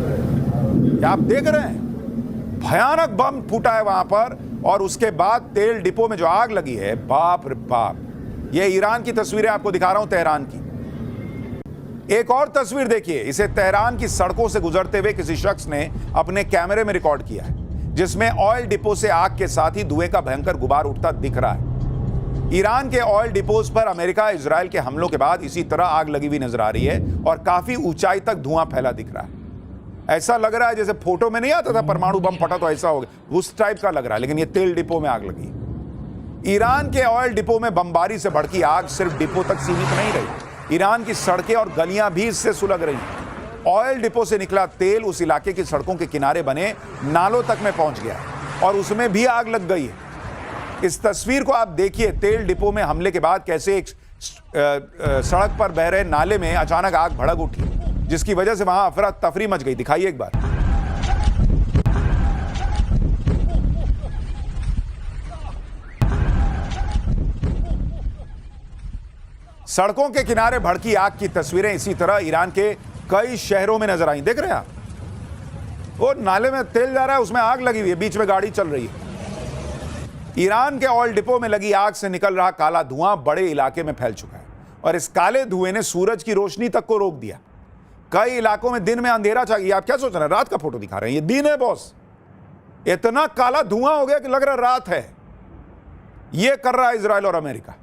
आप देख रहे हैं भयानक बम फूटा है वहां पर। और उसके बाद तेल डिपो में जो आग लगी है, बाप रे बाप। ये ईरान की तस्वीरें आपको दिखा रहा हूं तेहरान की। एक और तस्वीर देखिए, इसे तेहरान की सड़कों से गुजरते हुए किसी शख्स ने अपने कैमरे में रिकॉर्ड किया है, जिसमें ऑयल डिपो से आग के साथ ही धुएं का भयंकर गुबार उठता दिख रहा है। ईरान के ऑयल डिपोज पर अमेरिका इजराइल के हमलों के बाद इसी तरह आग लगी हुई नजर आ रही है और काफी ऊंचाई तक धुआं फैला दिख रहा है। ऐसा लग रहा है जैसे फोटो में नहीं आता था परमाणु बम फटा तो ऐसा हो गया, उस टाइप का लग रहा है। लेकिन ये तेल डिपो में आग लगी। ईरान के ऑयल डिपो में बमबारी से भड़की आग सिर्फ डिपो तक सीमित नहीं रही, ईरान की सड़कें और गलियां भी इससे सुलग रही। ऑयल डिपो से निकला तेल उस इलाके की सड़कों के किनारे बने नालों तक में पहुंच गया और उसमें भी आग लग गई है। इस तस्वीर को आप देखिए, तेल डिपो में हमले के बाद कैसे एक सड़क पर बह रहे नाले में अचानक आग भड़क उठी, जिसकी वजह से वहां अफरा तफरी मच गई। दिखाइए एक बार। सड़कों के किनारे भड़की आग की तस्वीरें इसी तरह ईरान के कई शहरों में नजर आई। देख रहे हैं आप, वो नाले में तेल जा रहा है, उसमें आग लगी हुई है, बीच में गाड़ी चल रही है। ईरान के ऑयल डिपो में लगी आग से निकल रहा काला धुआं बड़े इलाके में फैल चुका है और इस काले धुएं ने सूरज की रोशनी तक को रोक दिया। कई इलाकों में दिन में अंधेरा छा गया। आप क्या सोच रहे हैं, रात का फोटो दिखा रहे हैं? ये दिन है बॉस। इतना काला धुआं हो गया कि लग रहा रात है। ये कर रहा है इजराइल और अमेरिका।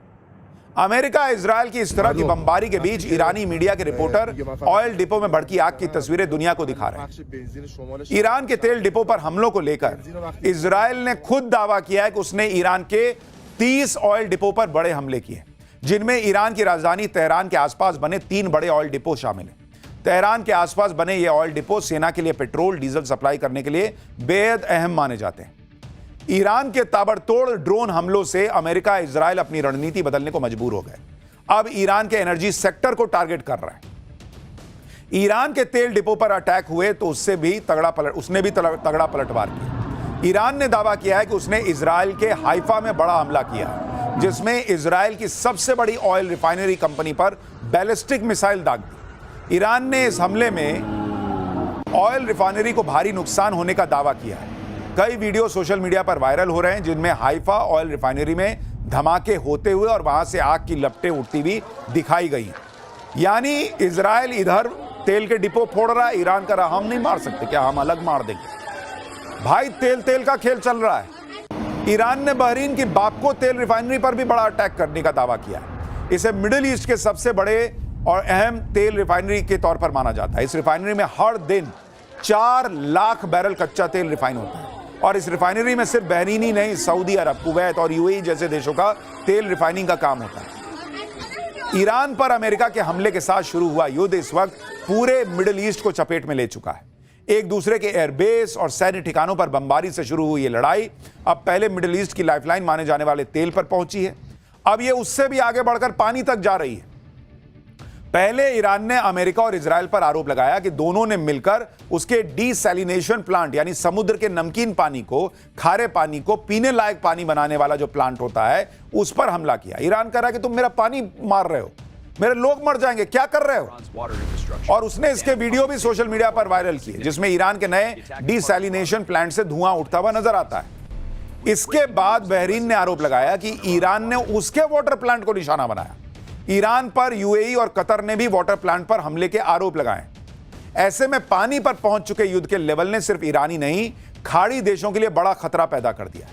अमेरिका इजराइल की इस तरह की बमबारी के बीच ईरानी मीडिया के रिपोर्टर ऑयल डिपो में भड़की आग की तस्वीरें दुनिया को दिखा रहे हैं। ईरान के तेल डिपो पर हमलों को लेकर इजराइल ने खुद दावा किया है कि उसने ईरान के 30 ऑयल डिपो पर बड़े हमले किए, जिनमें ईरान की राजधानी तेहरान के आसपास बने 3 बड़े ऑयल डिपो शामिल हैं। तेहरान के आसपास बने ये ऑयल डिपो सेना के लिए पेट्रोल डीजल सप्लाई करने के लिए बेहद अहम माने जाते हैं। ईरान के ताबड़तोड़ ड्रोन हमलों से अमेरिका इजराइल अपनी रणनीति बदलने को मजबूर हो गए। अब ईरान के एनर्जी सेक्टर को टारगेट कर रहा है। ईरान के तेल डिपो पर अटैक हुए तो उसने भी तगड़ा पलटवार किया। ईरान ने दावा किया है कि उसने इजराइल के हाइफा में बड़ा हमला किया, जिसमें इजराइल की सबसे बड़ी ऑयल रिफाइनरी कंपनी पर बैलिस्टिक मिसाइल दाग दी। ईरान ने इस हमले में ऑयल रिफाइनरी को भारी नुकसान होने का दावा किया है। कई वीडियो सोशल मीडिया पर वायरल हो रहे हैं जिनमें हाइफा ऑयल रिफाइनरी में धमाके होते हुए और वहां से आग की लपटें उठती हुई दिखाई गई। यानी इजराइल इधर तेल के डिपो फोड़ रहा है, ईरान कर रहा हम नहीं मार सकते क्या, हम अलग मार देंगे। भाई तेल का खेल चल रहा है। ईरान ने बहरीन की बापको तेल रिफाइनरी पर भी बड़ा अटैक करने का दावा किया है। इसे मिडिल ईस्ट के सबसे बड़े और अहम तेल रिफाइनरी के तौर पर माना जाता है। इस रिफाइनरी में हर दिन 4 लाख बैरल कच्चा तेल रिफाइन होता है और इस रिफाइनरी में सिर्फ बहरीन ही नहीं, सऊदी अरब, कुवैत और यूएई जैसे देशों का तेल रिफाइनिंग का काम होता है। ईरान पर अमेरिका के हमले के साथ शुरू हुआ युद्ध इस वक्त पूरे मिडिल ईस्ट को चपेट में ले चुका है। एक दूसरे के एयरबेस और सैन्य ठिकानों पर बमबारी से शुरू हुई ये लड़ाई अब पहले मिडिल ईस्ट की लाइफलाइन माने जाने वाले तेल पर पहुंची है। अब ये उससे भी आगे बढ़कर पानी तक जा रही है। पहले ईरान ने अमेरिका और इजराइल पर आरोप लगाया कि दोनों ने मिलकर उसके डीसैलिनेशन प्लांट यानी समुद्र के नमकीन पानी को, खारे पानी को पीने लायक पानी बनाने वाला जो प्लांट होता है उस पर हमला किया। ईरान कह रहा है कि तुम मेरा पानी मार रहे हो, मेरे लोग मर जाएंगे, क्या कर रहे हो। और उसने इसके वीडियो भी सोशल मीडिया पर वायरल किए जिसमें ईरान के नए डीसैलिनेशन प्लांट से धुआं उठता हुआ नजर आता है। इसके बाद बहरीन ने आरोप लगाया कि ईरान ने उसके वाटर प्लांट को निशाना बनाया। ईरान पर यूएई और कतर ने भी वाटर प्लांट पर हमले के आरोप लगाए। ऐसे में पानी पर पहुंच चुके युद्ध के लेवल ने सिर्फ ईरानी नहीं, खाड़ी देशों के लिए बड़ा खतरा पैदा कर दिया,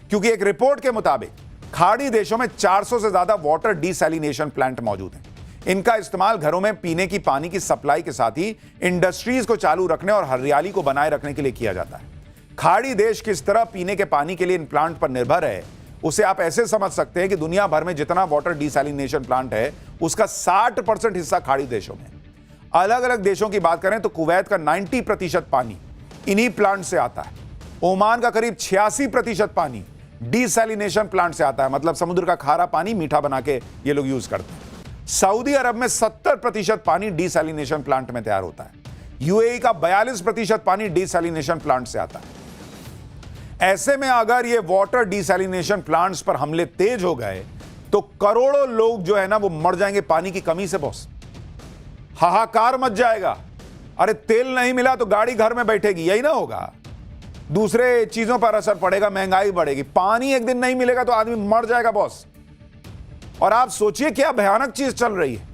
क्योंकि एक रिपोर्ट के मुताबिक खाड़ी देशों में 400 से ज्यादा वाटर डीसैलिनेशन प्लांट मौजूद हैं। इनका इस्तेमाल घरों में पीने की पानी की सप्लाई के साथ ही इंडस्ट्रीज को चालू रखने और हरियाली को बनाए रखने के लिए किया जाता है। खाड़ी देश किस तरह पीने के पानी के लिए इन प्लांट पर निर्भर है उसे आप ऐसे समझ सकते हैं कि दुनिया भर में जितना वाटर डीसैलिनेशन प्लांट है उसका 60% हिस्सा खाड़ी देशों में। अलग अलग देशों की बात करें तो कुवैत का 90% पानी इन्हीं प्लांट से आता है। ओमान का करीब 86% पानी डीसैलिनेशन प्लांट से आता है, मतलब समुद्र का खारा पानी मीठा बना के ये लोग यूज करते हैं। सऊदी अरब में 70% पानी डीसैलिनेशन प्लांट में तैयार होता है। यूएई का 42% पानी डीसैलिनेशन प्लांट से आता है। ऐसे में अगर ये वाटर डीसैलिनेशन प्लांट्स पर हमले तेज हो गए तो करोड़ों लोग जो है ना वो मर जाएंगे पानी की कमी से। बॉस, हाहाकार मच जाएगा। अरे तेल नहीं मिला तो गाड़ी घर में बैठेगी, यही ना होगा। दूसरे चीजों पर असर पड़ेगा, महंगाई बढ़ेगी। पानी एक दिन नहीं मिलेगा तो आदमी मर जाएगा बॉस। और आप सोचिए क्या भयानक चीज चल रही है।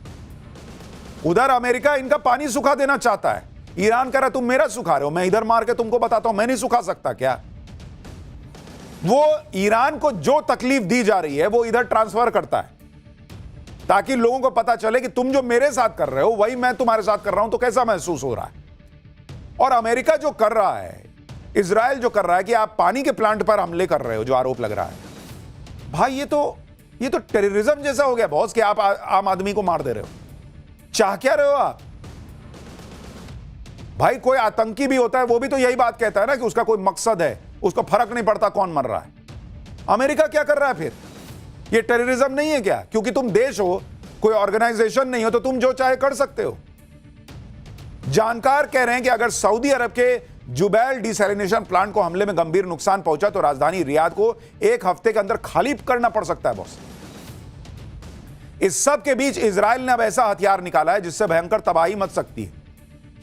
उधर अमेरिका इनका पानी सुखा देना चाहता है, ईरान कह रहा तुम मेरा सुखा रहे हो, मैं इधर मार के तुमको बताता हूं मैं नहीं सुखा सकता क्या। वो ईरान को जो तकलीफ दी जा रही है वो इधर ट्रांसफर करता है ताकि लोगों को पता चले कि तुम जो मेरे साथ कर रहे हो वही मैं तुम्हारे साथ कर रहा हूं, तो कैसा महसूस हो रहा है। और अमेरिका जो कर रहा है, इजराइल जो कर रहा है कि आप पानी के प्लांट पर हमले कर रहे हो, जो आरोप लग रहा है, भाई ये तो टेररिज्म जैसा हो गया बॉस कि आप आम आदमी को मार दे रहे हो। चाह क्या रहे हो आप? भाई कोई आतंकी भी होता है वो भी तो यही बात कहता है ना कि उसका कोई मकसद है, उसको फर्क नहीं पड़ता कौन मर रहा है। अमेरिका क्या कर रहा है फिर? ये टेररिज्म नहीं है क्या? क्योंकि तुम देश हो, कोई ऑर्गेनाइजेशन नहीं हो तो तुम जो चाहे कर सकते हो। जानकार कह रहे हैं कि अगर सऊदी अरब के जुबैल डीसैलिनेशन प्लांट को हमले में गंभीर नुकसान पहुंचा तो राजधानी रियाद को 1 हफ्ते के अंदर खाली करना पड़ सकता है बॉस। इस सब के बीच इजराइल ने अब ऐसा हथियार निकाला है जिससे भयंकर तबाही मच सकती है।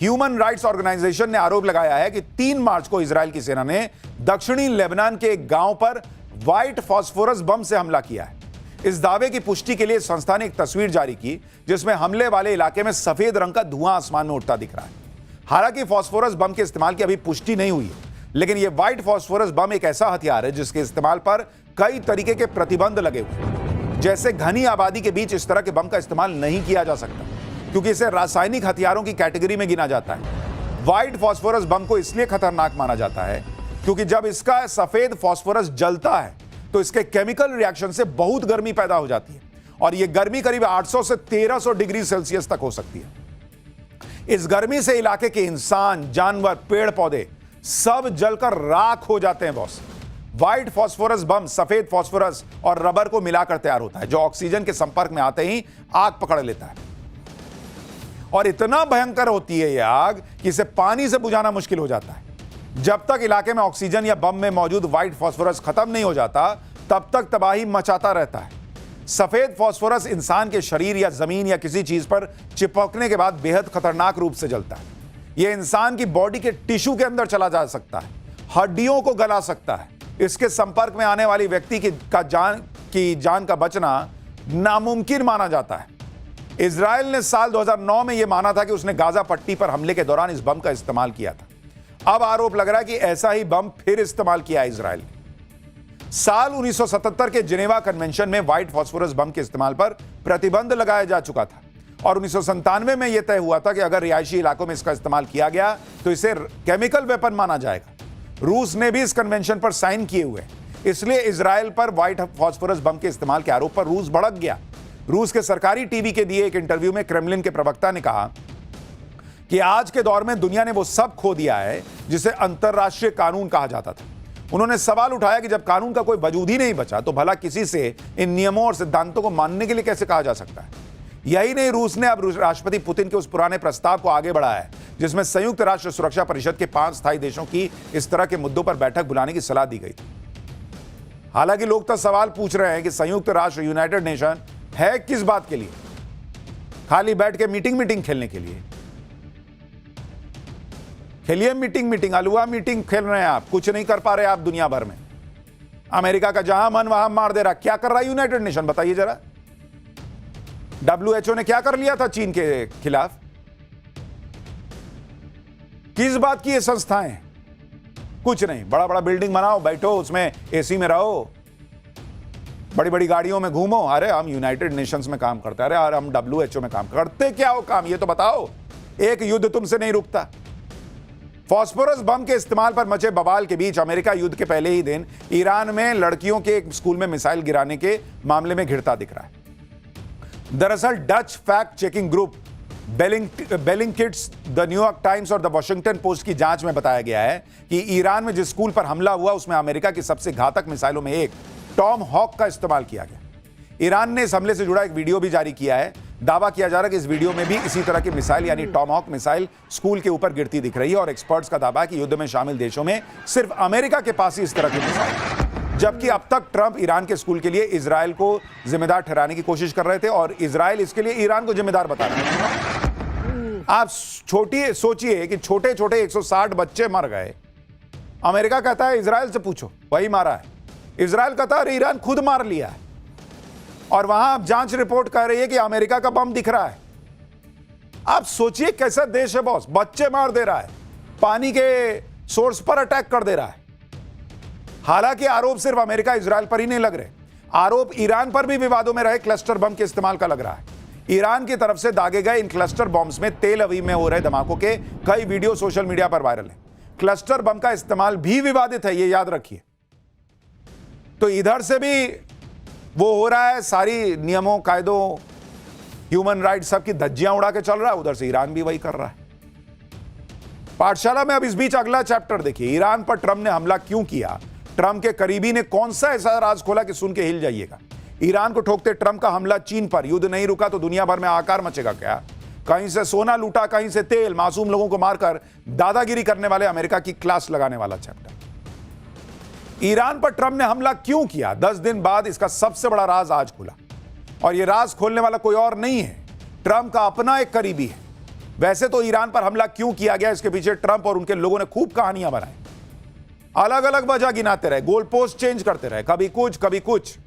ह्यूमन राइट्स ऑर्गेनाइजेशन ने आरोप लगाया है कि 3 मार्च को इजराइल की सेना ने दक्षिणी लेबनान के एक गांव पर व्हाइट फास्फोरस बम से हमला किया है। इस दावे की पुष्टि के लिए संस्था ने एक तस्वीर जारी की जिसमें हमले वाले इलाके में सफेद रंग का धुआं आसमान में उठता दिख रहा है। हालांकि फास्फोरस बम के इस्तेमाल की अभी पुष्टि नहीं हुई है, लेकिन यह व्हाइट फास्फोरस बम एक ऐसा हथियार है जिसके इस्तेमाल पर कई तरीके के प्रतिबंध लगे हुए हैं। जैसे घनी आबादी के बीच इस तरह के बम का इस्तेमाल नहीं किया जा सकता क्योंकि इसे रासायनिक हथियारों की कैटेगरी में गिना जाता है। व्हाइट फास्फोरस बम को इसलिए खतरनाक माना जाता है क्योंकि जब इसका सफेद फास्फोरस जलता है तो इसके केमिकल रिएक्शन से बहुत गर्मी पैदा हो जाती है और यह गर्मी करीब 800 से 1300 डिग्री सेल्सियस तक हो सकती है। इस गर्मी से इलाके के इंसान, जानवर, पेड़ पौधे सब जलकर राख हो जाते हैं बॉस। व्हाइट फास्फोरस बम सफेद फास्फोरस और रबर को मिलाकर तैयार होता है जो ऑक्सीजन के संपर्क में आते ही आग पकड़ लेता है। और इतना भयंकर होती है यह आग कि इसे पानी से बुझाना मुश्किल हो जाता है। जब तक इलाके में ऑक्सीजन या बम में मौजूद व्हाइट फास्फोरस खत्म नहीं हो जाता, तब तक तबाही मचाता रहता है। सफेद फास्फोरस इंसान के शरीर या जमीन या किसी चीज पर चिपकने के बाद बेहद खतरनाक रूप से जलता है। यह इंसान की बॉडी के टिश्यू के अंदर चला जा सकता है, हड्डियों को गला सकता है। इसके संपर्क में आने वाली व्यक्ति की जान का बचना नामुमकिन माना जाता है। इजराइल ने साल 2009 में यह माना था कि उसने गाजा पट्टी पर हमले के दौरान इस बम का इस्तेमाल किया था। अब आरोप लग रहा है कि ऐसा ही बम फिर इस्तेमाल किया इजराइल ने। साल 1977 के जिनेवा कन्वेंशन में व्हाइट फास्फोरस बम के इस्तेमाल पर प्रतिबंध लगाया जा चुका था और 1997 में यह तय हुआ था कि अगर रिहायशी इलाकों में इसका इस्तेमाल किया गया तो इसे केमिकल वेपन माना जाएगा। रूस ने भी इस कन्वेंशन पर साइन किए हुए, इसलिए इजराइल पर व्हाइट फास्फोरस बम के इस्तेमाल के आरोप पर रूस भड़क गया। रूस के सरकारी टीवी के दिए एक इंटरव्यू में क्रेमलिन के प्रवक्ता ने कहा कि आज के दौर में दुनिया ने वो सब खो दिया है जिसे अंतरराष्ट्रीय कानून कहा जाता था। उन्होंने सवाल उठाया कि जब कानून का कोई वजूद ही नहीं बचा तो भला किसी से इन नियमों और सिद्धांतों को मानने के लिए कैसे कहा जा सकता है। यही नहीं, रूस ने अब राष्ट्रपति पुतिन के उस पुराने प्रस्ताव को आगे बढ़ाया है जिसमें संयुक्त राष्ट्र सुरक्षा परिषद के 5 स्थायी देशों की इस तरह के मुद्दों पर बैठक बुलाने की सलाह दी गई थी। हालांकि लोग तो सवाल पूछ रहे हैं कि संयुक्त राष्ट्र यूनाइटेड नेशन है किस बात के लिए? खाली बैठ के मीटिंग खेलने के लिए? खेलिए मीटिंग, अलुआ मीटिंग खेल रहे हैं आप, कुछ नहीं कर पा रहे आप दुनिया भर में। अमेरिका का जहां मन वहां मार दे रहा। क्या कर रहा है यूनाइटेड नेशन, बताइए जरा। WHO ने क्या कर लिया था चीन के खिलाफ? किस बात की ये संस्थाएं? कुछ नहीं। बड़ा बड़ा बिल्डिंग बनाओ, बैठो उसमें, एसी में रहो, बड़ी बड़ी गाड़ियों में घूमो। अरे हम यूनाइटेड नेशंस में काम करते हैं, अरे यार हम WHO में काम करते। क्या हो काम, ये तो बताओ। एक युद्ध तुमसे नहीं रुकता। फास्फोरस बम के इस्तेमाल पर मचे बवाल के बीच अमेरिका युद्ध के पहले ही दिन ईरान में लड़कियों के एक स्कूल में मिसाइल गिराने के मामले में घिरता दिख रहा है। दरअसल Dutch fact checking group Bellingcat's, the New York Times और द वॉशिंगटन पोस्ट की जांच में बताया गया है कि ईरान में जिस स्कूल पर हमला हुआ उसमें अमेरिका की सबसे घातक मिसाइलों में एक टॉम हॉक का इस्तेमाल किया गया। ईरान ने इस हमले से जुड़ा एक वीडियो भी जारी किया है। दावा किया जा रहा है कि इस वीडियो में भी इसी तरह की मिसाइल यानी टॉम हॉक मिसाइल स्कूल के ऊपर गिरती दिख रही है और एक्सपर्ट्स का दावा है कि युद्ध में शामिल देशों में सिर्फ अमेरिका के पास ही इस तरह की मिसाइल, जबकि अब तक ट्रंप ईरान के स्कूल के लिए इजराइल को जिम्मेदार ठहराने की कोशिश कर रहे थे और इजराइल इसके लिए ईरान को जिम्मेदार बता रहा है। आप सोचिए कि छोटे छोटे 160 बच्चे मर गए। अमेरिका कहता है इजराइल से पूछो, वही मारा है। इजराइल कहता है ईरान खुद मार लिया है और वहां जांच रिपोर्ट कह रही है कि अमेरिका का बम दिख रहा है। आप सोचिए कैसा देश है बॉस। बच्चे मार दे रहा है, पानी के सोर्स पर अटैक कर दे रहा है। हालांकि आरोप सिर्फ अमेरिका इजराइल पर ही नहीं लग रहे, आरोप ईरान पर भी विवादों में रहे क्लस्टर बम के इस्तेमाल का लग रहा है। ईरान की तरफ से दागे गए इन क्लस्टर बॉम्ब्स में तेल अवीव में हो रहे धमाकों के कई वीडियो सोशल मीडिया पर वायरल है। क्लस्टर बम का इस्तेमाल भी विवादित है, ये याद रखिए। तो इधर से भी वो हो रहा है, सारी नियमों कायदों ह्यूमन राइट सब की धज्जियां उड़ा के चल रहा है, उधर से ईरान भी वही कर रहा है। पाठशाला में अब इस बीच अगला चैप्टर देखिए। ईरान पर ट्रंप ने हमला क्यों किया, ट्रंप के करीबी ने कौन सा ऐसा राज खोला कि सुन के हिल जाइएगा। ईरान को ठोकते ट्रंप का हमला चीन पर, युद्ध नहीं रुका तो दुनिया भर में आकार मचेगा क्या? कहीं से सोना लूटा, कहीं से तेल, मासूम लोगों को मारकर दादागिरी करने वाले अमेरिका की क्लास लगाने वाला चैप्टर। ईरान पर ट्रंप ने हमला क्यों किया, 10 दिन बाद इसका सबसे बड़ा राज आज खुला और यह राज खोलने वाला कोई और नहीं है, ट्रंप का अपना एक करीबी है। वैसे तो ईरान पर हमला क्यों किया गया, इसके पीछे ट्रंप और उनके लोगों ने खूब कहानियां बनाई, अलग अलग वजह गिनाते रहे, गोल पोस्ट चेंज करते रहे, कभी कुछ।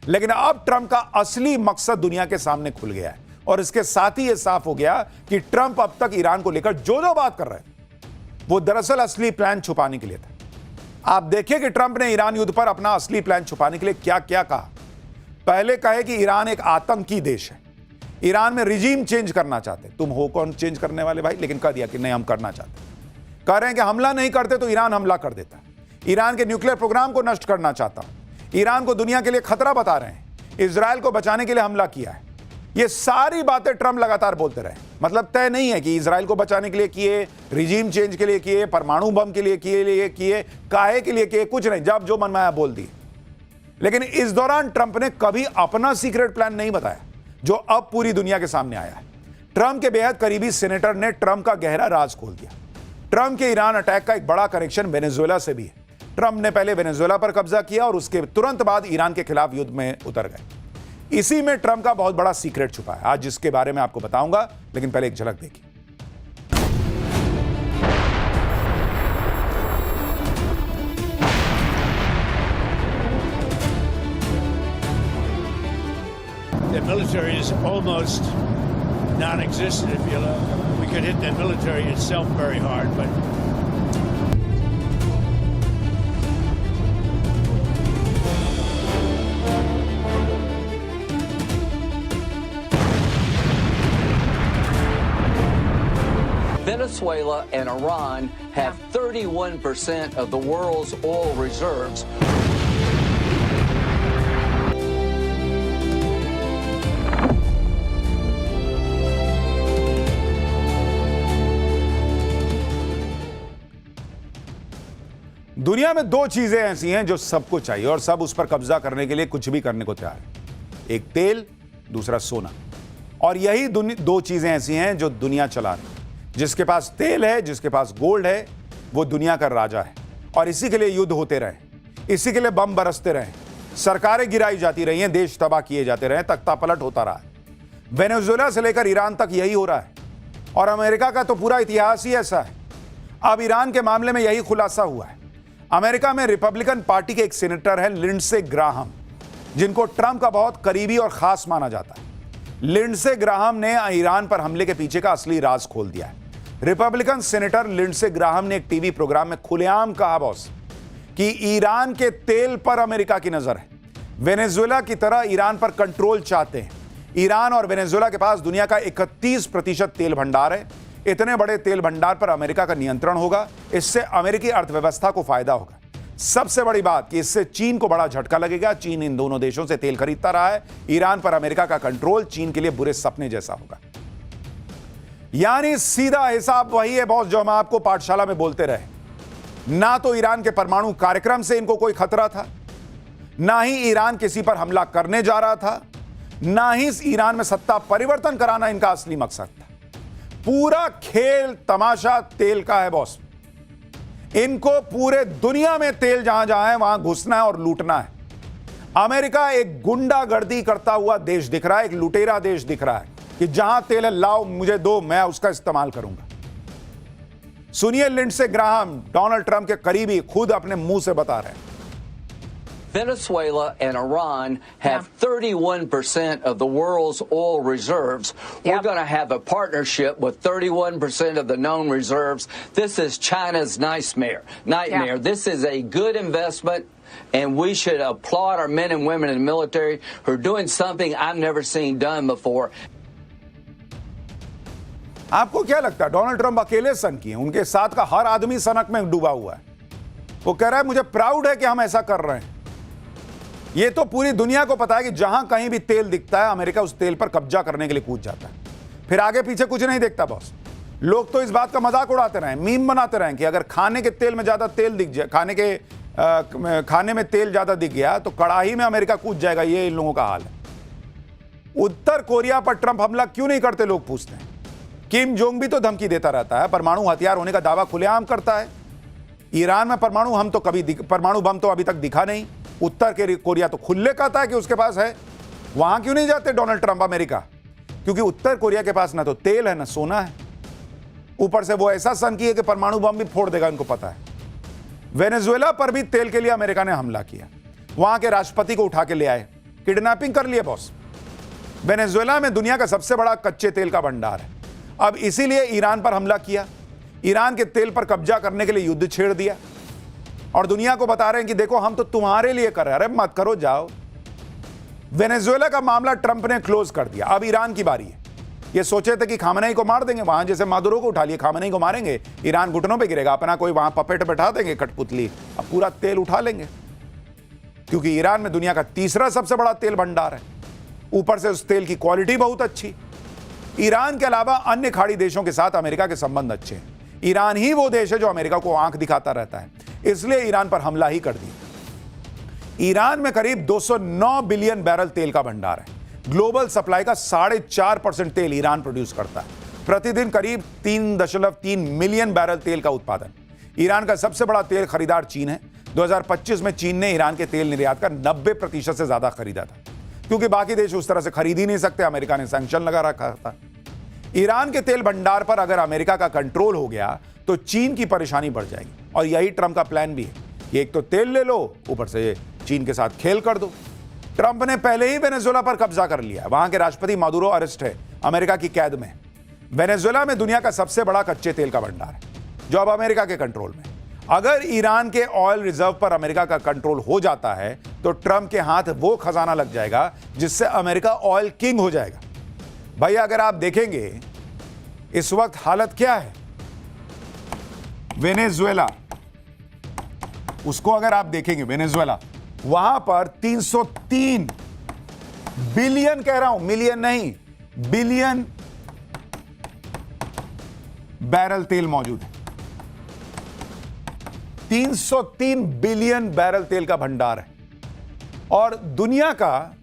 लेकिन अब ट्रंप का असली मकसद दुनिया के सामने खुल गया है और इसके साथ ही यह साफ हो गया कि ट्रंप अब तक ईरान को लेकर जो बात कर रहे हैं वो दरअसल असली प्लान छुपाने के लिए था। आप देखिए कि ट्रंप ने ईरान युद्ध पर अपना असली प्लान छुपाने के लिए क्या क्या कहा। पहले कहे कि ईरान एक आतंकी देश है, ईरान में रिजीम चेंज करना चाहते। तुम हो कौन चेंज करने वाले भाई, लेकिन कह दिया कि नहीं हम करना चाहते। कह रहे हैं कि हमला नहीं करते तो ईरान हमला कर देता। ईरान के न्यूक्लियर प्रोग्राम को नष्ट करना चाहता हूं, ईरान को दुनिया के लिए खतरा बता रहे हैं, इजराइल को बचाने के लिए हमला किया है। ये सारी बातें ट्रंप लगातार बोलते रहे। मतलब तय नहीं है कि इजराइल को बचाने के लिए किए, रिजीम चेंज के लिए किए, परमाणु बम के लिए किए, काहे के लिए किए, कुछ नहीं, जब जो मन में आया बोल दिए। लेकिन इस दौरान ट्रंप ने कभी अपना सीक्रेट प्लान नहीं बताया जो अब पूरी दुनिया के सामने आया है। ट्रंप के बेहद करीबी सेनेटर ने ट्रंप का गहरा राज खोल दिया। ट्रंप के ईरान अटैक का एक बड़ा कनेक्शन वेनेजुएला से भी है। ट्रंप ने पहले वेनेजुएला पर कब्जा किया और उसके तुरंत बाद ईरान के खिलाफ युद्ध में उतर गए। इसी में ट्रंप का बहुत बड़ा सीक्रेट छुपा है, आज जिसके बारे में आपको बताऊंगा, लेकिन पहले एक झलक देखिए।
The military is almost non-existent, if you will. We could hit the military itself very hard, but
Venezuela and Iran have 31% of the world's oil reserves.
दुनिया में दो चीजें ऐसी हैं जो सबको चाहिए और सब उस पर कब्जा करने के लिए कुछ भी करने को तैयार है। एक तेल, दूसरा सोना। और यही दो चीजें ऐसी हैं जो दुनिया चला रही है। जिसके पास तेल है, जिसके पास गोल्ड है, वो दुनिया का राजा है। और इसी के लिए युद्ध होते रहे, इसी के लिए बम बरसते रहे, सरकारें गिराई जाती रही हैं, देश तबाह किए जाते रहे, तख्ता पलट होता रहा है। वेनेजुएला से लेकर ईरान तक यही हो रहा है और अमेरिका का तो पूरा इतिहास ही ऐसा है। अब ईरान के मामले में यही खुलासा हुआ है। अमेरिका में रिपब्लिकन पार्टी के एक सीनेटर हैं लिंडसे ग्राहम, जिनको ट्रंप का बहुत करीबी और खास माना जाता है। लिंडसे ग्राहम ने ईरान पर हमले के पीछे का असली राज खोल दिया है। रिपब्लिकन सीनेटर लिंडसे ग्राहम ने एक टीवी प्रोग्राम में खुलेआम कहा बॉस कि ईरान के तेल पर अमेरिका की नजर है। वेनेजुएला की तरह ईरान पर कंट्रोल चाहते हैं। ईरान और वेनेजुएला के पास दुनिया का 31% तेल भंडार है। इतने बड़े तेल भंडार पर अमेरिका का नियंत्रण होगा। इससे अमेरिकी अर्थव्यवस्था को फायदा होगा। सबसे बड़ी बात कि इससे चीन को बड़ा झटका लगेगा। चीन इन दोनों देशों से तेल खरीदता रहा है। ईरान पर अमेरिका का कंट्रोल चीन के लिए बुरे सपने जैसा होगा। यानी सीधा हिसाब वही है बॉस जो हम आपको पाठशाला में बोलते रहे। ना तो ईरान के परमाणु कार्यक्रम से इनको कोई खतरा था, ना ही ईरान किसी पर हमला करने जा रहा था, ना ही ईरान में सत्ता परिवर्तन कराना इनका असली मकसद था। पूरा खेल तमाशा तेल का है बॉस। इनको पूरे दुनिया में तेल जहां जहां है वहां घुसना है और लूटना है। अमेरिका एक गुंडागर्दी करता हुआ देश दिख रहा है, एक लुटेरा देश दिख रहा है कि जहां तेल है लाओ मुझे दो, मैं उसका इस्तेमाल करूंगा। सुनिए लिंडसे ग्राहम, डोनाल्ड ट्रंप के करीबी, खुद अपने मुंह से बता रहे हैं।
Venezuela and Iran have 31% of the world's oil reserves. We're going to have a partnership with 31% of the known reserves. This is China's nightmare. This is a good investment, and we should applaud our men and women in the military who are doing something I've never seen done before.
आपको क्या लगता है Donald Trump अकेले सनकी हैं? उनके साथ का हर आदमी सनक में डूबा हुआ है। वो कह रहा है मुझे प्राउड है कि हम ऐसा कर रहे हैं। ये तो पूरी दुनिया को पता है कि जहां कहीं भी तेल दिखता है अमेरिका उस तेल पर कब्जा करने के लिए कूद जाता है। फिर आगे पीछे कुछ नहीं देखता बॉस। लोग तो इस बात का मजाक उड़ाते रहे, मीम बनाते रहे कि अगर खाने के तेल में ज्यादा तेल दिख जाए, खाने में तेल ज्यादा दिख गया तो कड़ाही में अमेरिका कूद जाएगा। ये इन लोगों का हाल है। उत्तर कोरिया पर ट्रंप हमला क्यों नहीं करते लोग पूछते हैं। किम जोंग भी तो धमकी देता रहता है, परमाणु हथियार होने का दावा खुलेआम करता है। ईरान में परमाणु बम तो अभी तक दिखा नहीं। उत्तर कोरिया तो खुले कहता है कि उसके पास है। वहां क्यों नहीं जाते डोनाल्ड ट्रंप अमेरिका? क्योंकि उत्तर कोरिया के पास ना तो तेल है ना सोना है। ऊपर से वो ऐसा सनकी है कि परमाणु बम भी फोड़ देगा, इनको पता है। वेनेजुएला पर भी तेल के लिए अमेरिका ने हमला किया। वहां के राष्ट्रपति को उठा के ले आए, किडनैपिंग कर लिए बॉस। वेनेजुएला में दुनिया का सबसे बड़ा कच्चे तेल का भंडार है। अब इसीलिए ईरान पर हमला किया, ईरान के तेल पर कब्जा करने के लिए युद्ध छेड़ दिया और दुनिया को बता रहे हैं कि देखो हम तो तुम्हारे लिए कर रहे हैं। अरे मत करो, जाओ। वेनेजुएला का मामला ट्रंप ने क्लोज कर दिया। अब ईरान की बारी है। ये सोचे थे कि खामनेई को मार देंगे, वहां जैसे मादुरो को उठा लिए, खामनेई को मारेंगे, ईरान घुटनों पे गिरेगा, अपना कोई वहां पपेट बैठा देंगे कठपुतली, अब पूरा तेल उठा लेंगे। क्योंकि ईरान में दुनिया का तीसरा सबसे बड़ा तेल भंडार है। ऊपर से उस तेल की क्वालिटी बहुत अच्छी। ईरान के अलावा अन्य खाड़ी देशों के साथ अमेरिका के संबंध अच्छे हैं। ईरान ही वो देश है जो अमेरिका को आंख दिखाता रहता है, इसलिए ईरान पर हमला ही कर दिया। ईरान में करीब 209 बिलियन बैरल तेल का भंडार है। ग्लोबल सप्लाई का 4.5% तेल ईरान प्रोड्यूस करता है। प्रतिदिन करीब 3.3 मिलियन बैरल तेल का उत्पादन। ईरान का सबसे बड़ा तेल खरीदार चीन है। 2025 में चीन ने ईरान के तेल निर्यात का 90% से ज्यादा खरीदा था, क्योंकि बाकी देश उस तरह से खरीद ही नहीं सकते। अमेरिका ने सैंक्शन लगा रखा था। ईरान के तेल भंडार पर अगर अमेरिका का कंट्रोल हो गया तो चीन की परेशानी बढ़ जाएगी, और यही ट्रंप का प्लान भी है कि एक तो तेल ले लो, ऊपर से चीन के साथ खेल कर दो। ट्रंप ने पहले ही वेनेजुएला पर कब्जा कर लिया। वहां के राष्ट्रपति मादुरो अरेस्ट है, अमेरिका की कैद में। वेनेजुएला में दुनिया का सबसे बड़ा कच्चे तेल का भंडार है, जो अब अमेरिका के कंट्रोल में। अगर ईरान के ऑयल रिजर्व पर अमेरिका का कंट्रोल हो जाता है तो ट्रंप के हाथ वो खजाना लग जाएगा जिससे अमेरिका ऑयल किंग हो जाएगा। भाई अगर आप देखेंगे इस वक्त हालत क्या है वेनेजुएला, उसको अगर आप देखेंगे वेनेजुएला, वहां पर 303 बिलियन, कह रहा हूं मिलियन नहीं, बिलियन बैरल तेल मौजूद है। 303 बिलियन बैरल तेल का भंडार है, और दुनिया का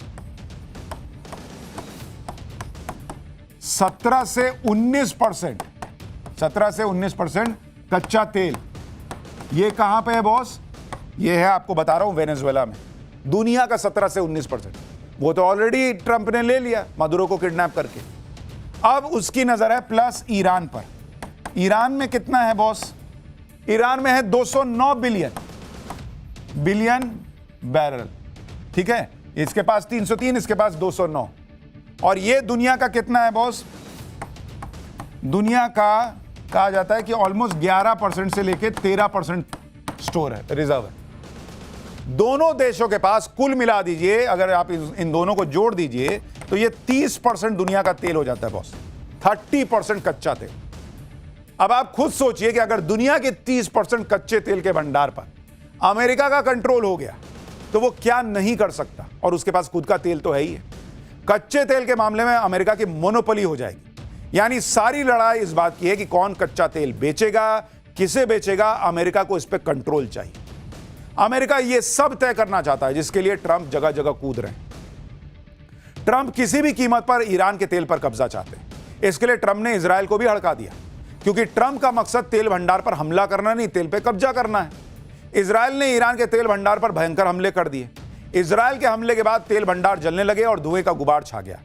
17 से 19% कच्चा तेल। ये कहां पे है बॉस? ये है, आपको बता रहा हूं, वेनेजुएला में। दुनिया का 17 से 19%। वो तो ऑलरेडी ट्रंप ने ले लिया मादुरो को किडनैप करके। अब उसकी नजर है प्लस ईरान पर। ईरान में कितना है बॉस? ईरान में है 209 बिलियन बैरल। ठीक है, इसके पास 303, इसके पास 209। और ये दुनिया का कितना है बॉस? दुनिया का कहा जाता है कि ऑलमोस्ट 11% से लेकर 13% स्टोर है, रिजर्व है। दोनों देशों के पास कुल मिला दीजिए, अगर आप इन दोनों को जोड़ दीजिए तो ये 30% दुनिया का तेल हो जाता है बॉस। 30% कच्चा तेल। अब आप खुद सोचिए कि अगर दुनिया के 30% कच्चे तेल के भंडार पर अमेरिका का कंट्रोल हो गया तो वो क्या नहीं कर सकता। और उसके पास खुद का तेल तो है ही है। कच्चे तेल के मामले में अमेरिका की मोनोपोली हो जाएगी। यानी सारी लड़ाई इस बात की है कि कौन कच्चा तेल बेचेगा, किसे बेचेगा। अमेरिका को इस पर कंट्रोल चाहिए। अमेरिका यह सब तय करना चाहता है, जिसके लिए ट्रंप जगह जगह कूद रहे हैं। ट्रंप किसी भी कीमत पर ईरान के तेल पर कब्जा चाहते हैं। इसके लिए ट्रंप ने इजरायल को भी हड़का दिया, क्योंकि ट्रंप का मकसद तेल भंडार पर हमला करना नहीं, तेल पे कब्जा करना है। इजरायल ने ईरान के तेल भंडार पर भयंकर हमले कर दिए। इजरायल के हमले के बाद तेल भंडार जलने लगे और धुएं का गुबार छा गया।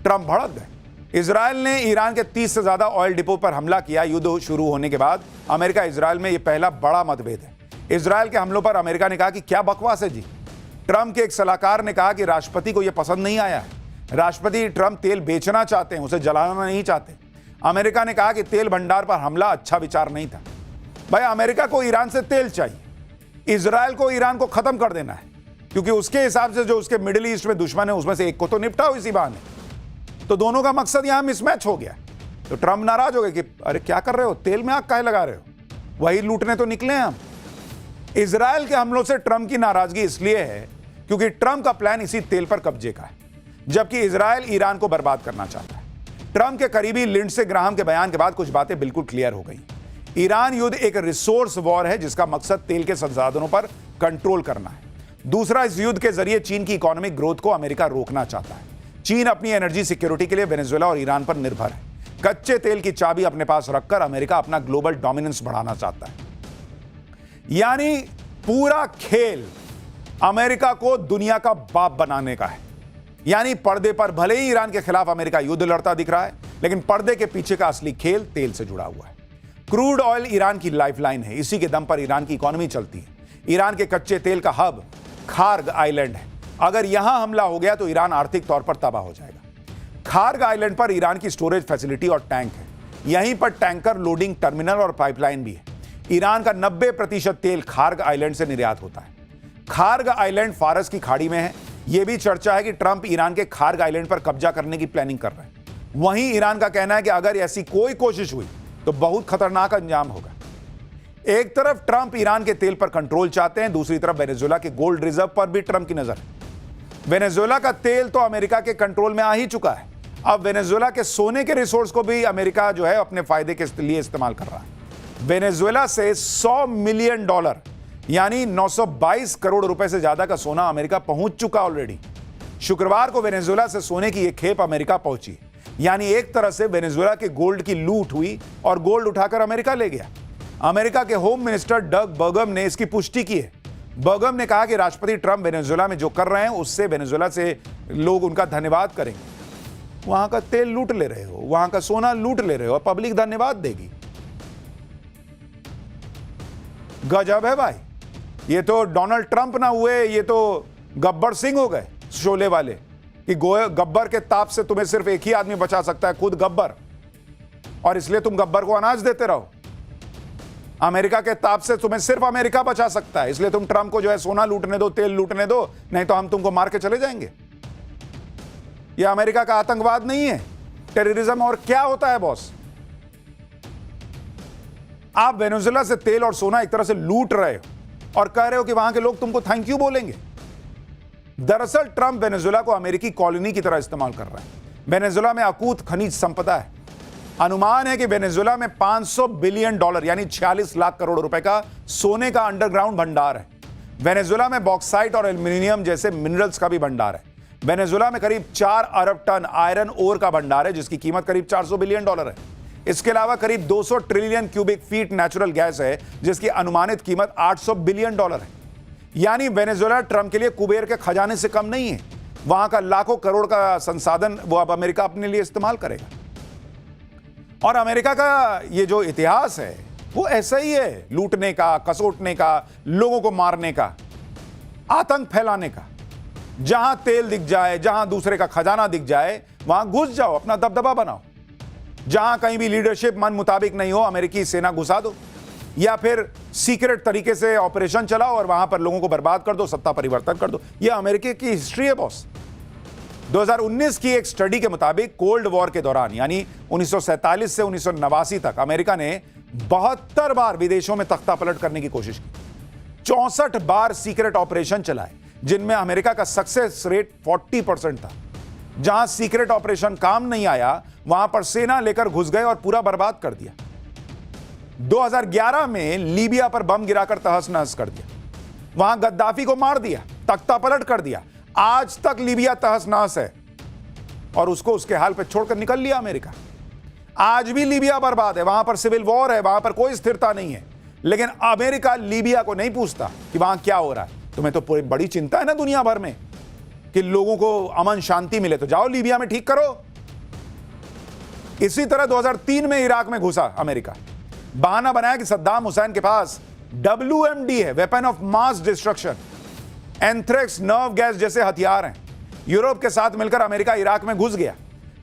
ट्रंप भड़क गए। इजरायल ने ईरान के 30 से ज्यादा ऑयल डिपो पर हमला किया। युद्ध शुरू होने के बाद अमेरिका इजरायल में यह पहला बड़ा मतभेद है। इजरायल के हमलों पर अमेरिका ने कहा कि क्या बकवास है जी। ट्रंप के एक सलाहकार ने कहा कि राष्ट्रपति को यह पसंद नहीं आया है। राष्ट्रपति ट्रंप तेल बेचना चाहते हैं, उसे जलाना नहीं चाहते। अमेरिका ने कहा कि तेल भंडार पर हमला अच्छा विचार नहीं था। भाई अमेरिका को ईरान से तेल चाहिए, इजरायल को ईरान को खत्म कर देना है, क्योंकि उसके हिसाब से जो उसके मिडिल ईस्ट में दुश्मन है उसमें से एक को तो निपटाओ इसी बहाने। तो दोनों का मकसद यहां मिसमैच हो गया। तो ट्रंप नाराज हो गए कि अरे क्या कर रहे हो, तेल में आग काहे लगा रहे हो, वही लूटने तो निकले हैं हम। इजरायल के हमलों से ट्रंप की नाराजगी इसलिए है क्योंकि ट्रंप का प्लान इसी तेल पर कब्जे का है, जबकि इजरायल ईरान को बर्बाद करना चाहता है। ट्रंप के करीबी लिंडसे ग्राहम के बयान के बाद कुछ बातें बिल्कुल क्लियर हो गई। ईरान युद्ध एक रिसोर्स वॉर है, जिसका मकसद तेल के संसाधनों पर कंट्रोल करना है। दूसरा, इस युद्ध के जरिए चीन की इकोनॉमिक ग्रोथ को अमेरिका रोकना चाहता है। चीन अपनी एनर्जी सिक्योरिटी के लिए वेनेजुएला और ईरान पर निर्भर है। कच्चे तेल की चाबी अपने पास रखकर अमेरिका अपना ग्लोबल डोमिनेंस बढ़ाना चाहता है। यानी पूरा खेल अमेरिका को दुनिया का बाप बनाने का है। यानी पर्दे पर भले ही ईरान के खिलाफ अमेरिका युद्ध लड़ता दिख रहा है, लेकिन पर्दे के पीछे का असली खेल तेल से जुड़ा हुआ है। क्रूड ऑयल ईरान की लाइफलाइन है। इसी के दम पर ईरान की इकोनॉमी चलती है। ईरान के कच्चे तेल का हब खार्ग आइलैंड है। अगर यहां हमला हो गया तो ईरान आर्थिक तौर पर तबाह हो जाएगा। खार्ग आइलैंड पर ईरान की स्टोरेज फैसिलिटी और टैंक है। यहीं पर टैंकर लोडिंग टर्मिनल और पाइपलाइन भी है। ईरान का 90% तेल खार्ग आइलैंड से निर्यात होता है। खार्ग आइलैंड फारस की खाड़ी में है। यह भी चर्चा है कि ट्रंप ईरान के खार्ग आइलैंड पर कब्जा करने की प्लानिंग कर रहे हैं। वहीं ईरान का कहना है कि अगर ऐसी कोई कोशिश हुई तो बहुत खतरनाक अंजाम होगा। एक तरफ ट्रंप ईरान के तेल पर कंट्रोल चाहते हैं, दूसरी तरफ वेनेजुएला के गोल्ड रिजर्व पर भी ट्रंप की नजर है। वेनेजुएला का तेल तो अमेरिका के कंट्रोल में आ ही चुका है। अब वेनेजुएला के सोने के रिसोर्स को भी अमेरिका जो है अपने फायदे के लिए इस्तेमाल कर रहा है। वेनेजुएला से $100 मिलियन यानी 922 करोड़ रुपए से ज्यादा का सोना अमेरिका पहुंच चुका ऑलरेडी। शुक्रवार को वेनेजुएला से सोने की यह खेप अमेरिका पहुंची, यानी एक तरह से वेनेजुएला के गोल्ड की लूट हुई और गोल्ड उठाकर अमेरिका ले गया। अमेरिका के होम मिनिस्टर डग बर्गम ने इसकी पुष्टि की है। बर्गम ने कहा कि राष्ट्रपति ट्रंप वेनेजुएला में जो कर रहे हैं उससे वेनेजुएला से लोग उनका धन्यवाद करेंगे। वहां का तेल लूट ले रहे हो, वहां का सोना लूट ले रहे हो और पब्लिक धन्यवाद देगी। गजब है भाई। ये तो डोनाल्ड ट्रंप ना हुए, ये तो गब्बर सिंह हो गए शोले वाले, कि गब्बर के ताप से तुम्हें सिर्फ एक ही आदमी बचा सकता है, खुद गब्बर, और इसलिए तुम गब्बर को अनाज देते रहो। अमेरिका के ताप से तुम्हें सिर्फ अमेरिका बचा सकता है, इसलिए तुम ट्रंप को जो है सोना लूटने दो, तेल लूटने दो, नहीं तो हम तुमको मार के चले जाएंगे। यह अमेरिका का आतंकवाद नहीं है, टेररिज्म। और क्या होता है बॉस? आप वेनेजुएला से तेल और सोना एक तरह से लूट रहे हो और कह रहे हो कि वहां के लोग तुमको थैंक यू बोलेंगे। दरअसल ट्रंप वेनेजुएला को अमेरिकी कॉलोनी की तरह इस्तेमाल कर रहा है। वेनेजुएला में अकूत खनिज संपदा है। अनुमान है कि वेनेजुएला में $500 बिलियन यानी 46 लाख करोड़ रुपए का सोने का अंडरग्राउंड भंडार है। वेनेजुएला में बॉक्साइट और एल्यूमिनियम जैसे मिनरल्स का भी भंडार है। वेनेजुएला में करीब 4 अरब टन आयरन ओर का भंडार है, जिसकी कीमत करीब $400 बिलियन है। इसके अलावा करीब 200 trillion cubic feet natural gas है, जिसकी अनुमानित कीमत $800 बिलियन है। यानी वेनेजुएला ट्रंप के लिए कुबेर के खजाने से कम नहीं है। वहां का लाखों करोड़ का संसाधन वो अब अमेरिका अपने लिए इस्तेमाल करेगा। और अमेरिका का ये जो इतिहास है वो ऐसा ही है, लूटने का, कसोटने का, लोगों को मारने का, आतंक फैलाने का। जहां तेल दिख जाए, जहां दूसरे का खजाना दिख जाए, वहां घुस जाओ, अपना दबदबा बनाओ। जहां कहीं भी लीडरशिप मन मुताबिक नहीं हो, अमेरिकी सेना घुसा दो, या फिर सीक्रेट तरीके से ऑपरेशन चलाओ और वहां पर लोगों को बर्बाद कर दो, सत्ता परिवर्तन कर दो। यह अमेरिका की हिस्ट्री है बॉस। 2019 की एक स्टडी के मुताबिक कोल्ड वॉर के दौरान, यानी 1947 से 1989 तक, अमेरिका ने 72 बार विदेशों में तख्ता पलट करने की कोशिश की। 64 बार सीक्रेट ऑपरेशन चलाए, जिनमें अमेरिका का सक्सेस रेट 40% था। जहां सीक्रेट ऑपरेशन काम नहीं आया, वहां पर सेना लेकर घुस गए और पूरा बर्बाद कर दिया। 2011 में लीबिया पर बम गिराकर तहस नहस कर दिया। वहां गद्दाफी को मार दिया, तख्ता पलट कर दिया। आज तक लीबिया तहस नहस है और उसको उसके हाल पे छोड़कर निकल लिया अमेरिका। आज भी लीबिया बर्बाद है, वहां पर सिविल वॉर है, वहां पर कोई स्थिरता नहीं है। लेकिन अमेरिका लीबिया को नहीं पूछता कि वहां क्या हो रहा है। तुम्हें तो पूरी बड़ी चिंता है ना दुनिया भर में कि लोगों को अमन शांति मिले, तो जाओ लीबिया में ठीक करो। इसी तरह 2003 में इराक में घुसा अमेरिका। बहाना बनाया कि सद्दाम हुसैन के पास WMD है, weapon of mass destruction, anthrax, nerve gas जैसे हथियार हैं। यूरोप के साथ मिलकर अमेरिका इराक में घुस गया।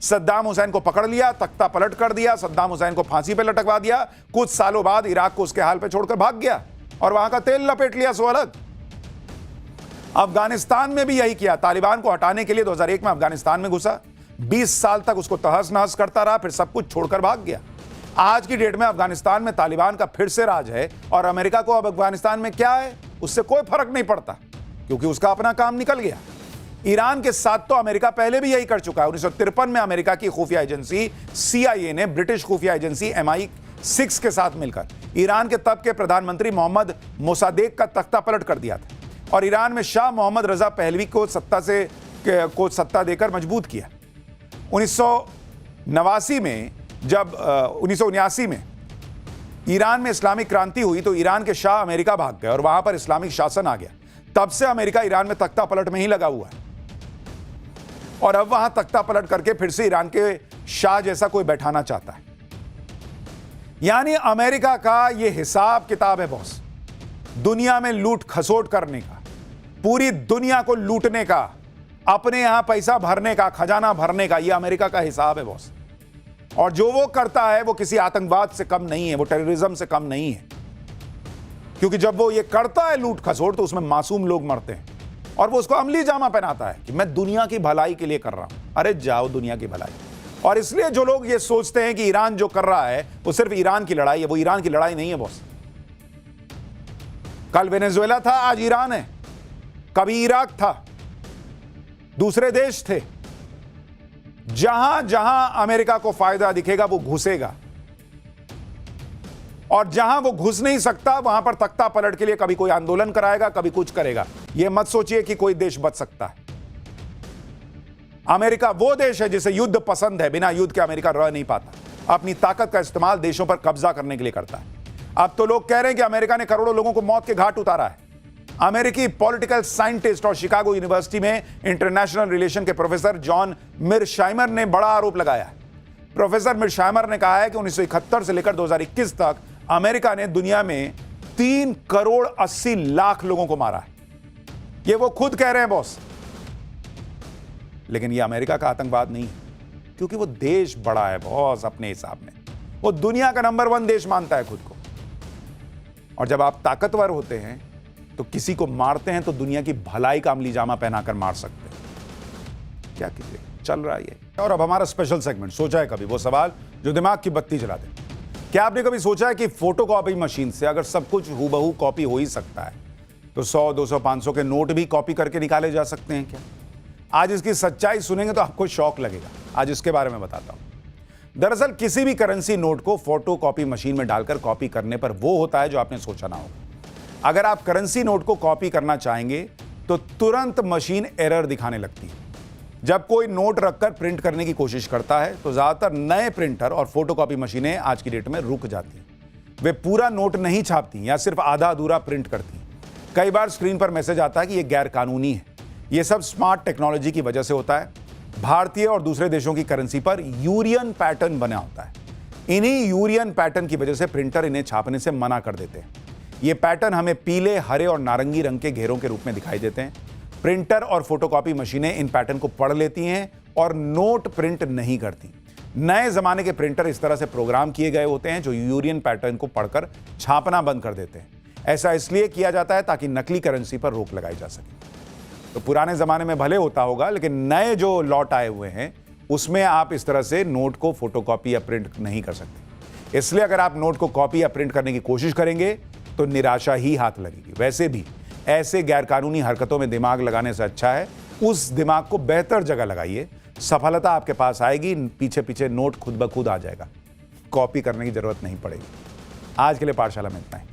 सद्दाम हुसैन को पकड़ लिया, तख्ता पलट कर दिया, सद्दाम हुसैन को फांसी पे लटकवा दिया। कुछ सालों बाद इराक को उसके हाल पे छोड़कर भाग गया और वहां का तेल लपेट लिया सो अलग। अफगानिस्तान में भी यही किया। तालिबान को हटाने के लिए 2001 में अफगानिस्तान में घुसा। 20 साल तक उसको तहस नहस करता रहा, फिर सब कुछ छोड़कर भाग गया। आज की डेट में अफगानिस्तान में तालिबान का फिर से राज है और अमेरिका को अब अफगानिस्तान में क्या है उससे कोई फर्क नहीं पड़ता, क्योंकि उसका अपना काम निकल गया। ईरान के साथ तो अमेरिका पहले भी यही कर चुका है। 1953 में अमेरिका की खुफिया एजेंसी CIA ने ब्रिटिश खुफिया एजेंसी MI6 के साथ मिलकर ईरान के तब के प्रधानमंत्री मोहम्मद मोसादेक का तख्ता पलट कर दिया था और ईरान में शाह मोहम्मद रजा पहलवी को सत्ता देकर मजबूत किया। 1989 में ईरान में इस्लामिक क्रांति हुई तो ईरान के शाह अमेरिका भाग गए और वहां पर इस्लामिक शासन आ गया। तब से अमेरिका ईरान में तख्ता पलट में ही लगा हुआ है और अब वहां तख्ता पलट करके फिर से ईरान के शाह जैसा कोई बैठाना चाहता है। यानी अमेरिका का यह हिसाब किताब है बॉस, दुनिया में लूट खसोट करने का, पूरी दुनिया को लूटने का, अपने यहां पैसा भरने का, खजाना भरने का, यह अमेरिका का हिसाब है बॉस। और जो वो करता है वो किसी आतंकवाद से कम नहीं है, वो टेररिज्म से कम नहीं है, क्योंकि जब वो ये करता है लूट खसोट तो उसमें मासूम लोग मरते हैं और वो उसको अमली जामा पहनाता है कि मैं दुनिया की भलाई के लिए कर रहा हूं। अरे जाओ दुनिया की भलाई। और इसलिए जो लोग ये सोचते हैं कि ईरान जो कर रहा है वो सिर्फ ईरान की लड़ाई है, वो ईरान की लड़ाई नहीं है बॉस। कल वेनेजुएला था, आज ईरान है, कभी इराक था, दूसरे देश थे। जहां जहां अमेरिका को फायदा दिखेगा वो घुसेगा और जहां वो घुस नहीं सकता वहां पर तख्ता पलट के लिए कभी कोई आंदोलन कराएगा, कभी कुछ करेगा। यह मत सोचिए कि कोई देश बच सकता है। अमेरिका वो देश है जिसे युद्ध पसंद है। बिना युद्ध के अमेरिका रह नहीं पाता। अपनी ताकत का इस्तेमाल देशों पर कब्जा करने के लिए करता है। अब तो लोग कह रहे हैं कि अमेरिका ने करोड़ों लोगों को मौत के घाट उतारा है। अमेरिकी पॉलिटिकल साइंटिस्ट और शिकागो यूनिवर्सिटी में इंटरनेशनल रिलेशन के प्रोफेसर जॉन मिरशाइमर ने बड़ा आरोप लगाया है। प्रोफेसर मिरशाइमर ने कहा है कि 1971 से लेकर 2021 तक अमेरिका ने दुनिया में 3 करोड़ 80 लाख लोगों को मारा है। ये वो खुद कह रहे हैं बॉस। लेकिन ये अमेरिका का आतंकवाद नहीं है, क्योंकि वो देश बड़ा है बॉस अपने हिसाब में। वो दुनिया का नंबर 1 देश मानता है खुद को। और जब आप ताकतवर होते हैं तो किसी को मारते हैं तो दुनिया की भलाई का अमली जामा पहनाकर मार सकते हैं। क्या कीजिए, चल रहा है ये। और अब हमारा स्पेशल सेगमेंट, सोचा है कभी वो सवाल जो दिमाग की बत्ती जला दे। क्या आपने कभी सोचा है कि फोटोकॉपी मशीन से अगर सब कुछ हूबहू कॉपी हो ही सकता है तो 100, 200, 500 के नोट भी कॉपी करके निकाले जा सकते हैं क्या? आज इसकी सच्चाई सुनेंगे तो आपको शौक लगेगा। आज इसके बारे में बताता हूं। दरअसल किसी भी करेंसी नोट को फोटोकॉपी मशीन में डालकर कॉपी करने पर वो होता है जो आपने सोचा ना होगा। अगर आप करेंसी नोट को कॉपी करना चाहेंगे तो तुरंत मशीन एरर दिखाने लगती है। जब कोई नोट रखकर प्रिंट करने की कोशिश करता है तो ज्यादातर नए प्रिंटर और फोटोकॉपी मशीनें आज की डेट में रुक जाती हैं। वे पूरा नोट नहीं छापती या सिर्फ आधा अधूरा प्रिंट करती। कई बार स्क्रीन पर मैसेज आता है कि यह गैर कानूनी है। यह सब स्मार्ट टेक्नोलॉजी की वजह से होता है। भारतीय और दूसरे देशों की करेंसी पर यूरियन पैटर्न बना होता है। इन्हीं यूरियन पैटर्न की वजह से प्रिंटर इन्हें छापने से मना कर देते हैं। ये पैटर्न हमें पीले, हरे और नारंगी रंग के घेरों के रूप में दिखाई देते हैं। प्रिंटर और फोटोकॉपी मशीनें इन पैटर्न को पढ़ लेती हैं और नोट प्रिंट नहीं करती। नए जमाने के प्रिंटर इस तरह से प्रोग्राम किए गए होते हैं जो यूरियन पैटर्न को पढ़कर छापना बंद कर देते हैं। ऐसा इसलिए किया जाता है ताकि नकली करेंसी पर रोक लगाई जा सके। तो पुराने जमाने में भले होता होगा, लेकिन नए जो लॉट आए हुए हैं उसमें आप इस तरह से नोट को फोटोकॉपी या प्रिंट नहीं कर सकते। इसलिए अगर आप नोट को कॉपी या प्रिंट करने की कोशिश करेंगे तो निराशा ही हाथ लगेगी। वैसे भी ऐसे गैरकानूनी हरकतों में दिमाग लगाने से अच्छा है उस दिमाग को बेहतर जगह लगाइए। सफलता आपके पास आएगी, पीछे पीछे नोट खुद ब खुद आ जाएगा। कॉपी करने की जरूरत नहीं पड़ेगी। आज के लिए पाठशाला में इतना ही।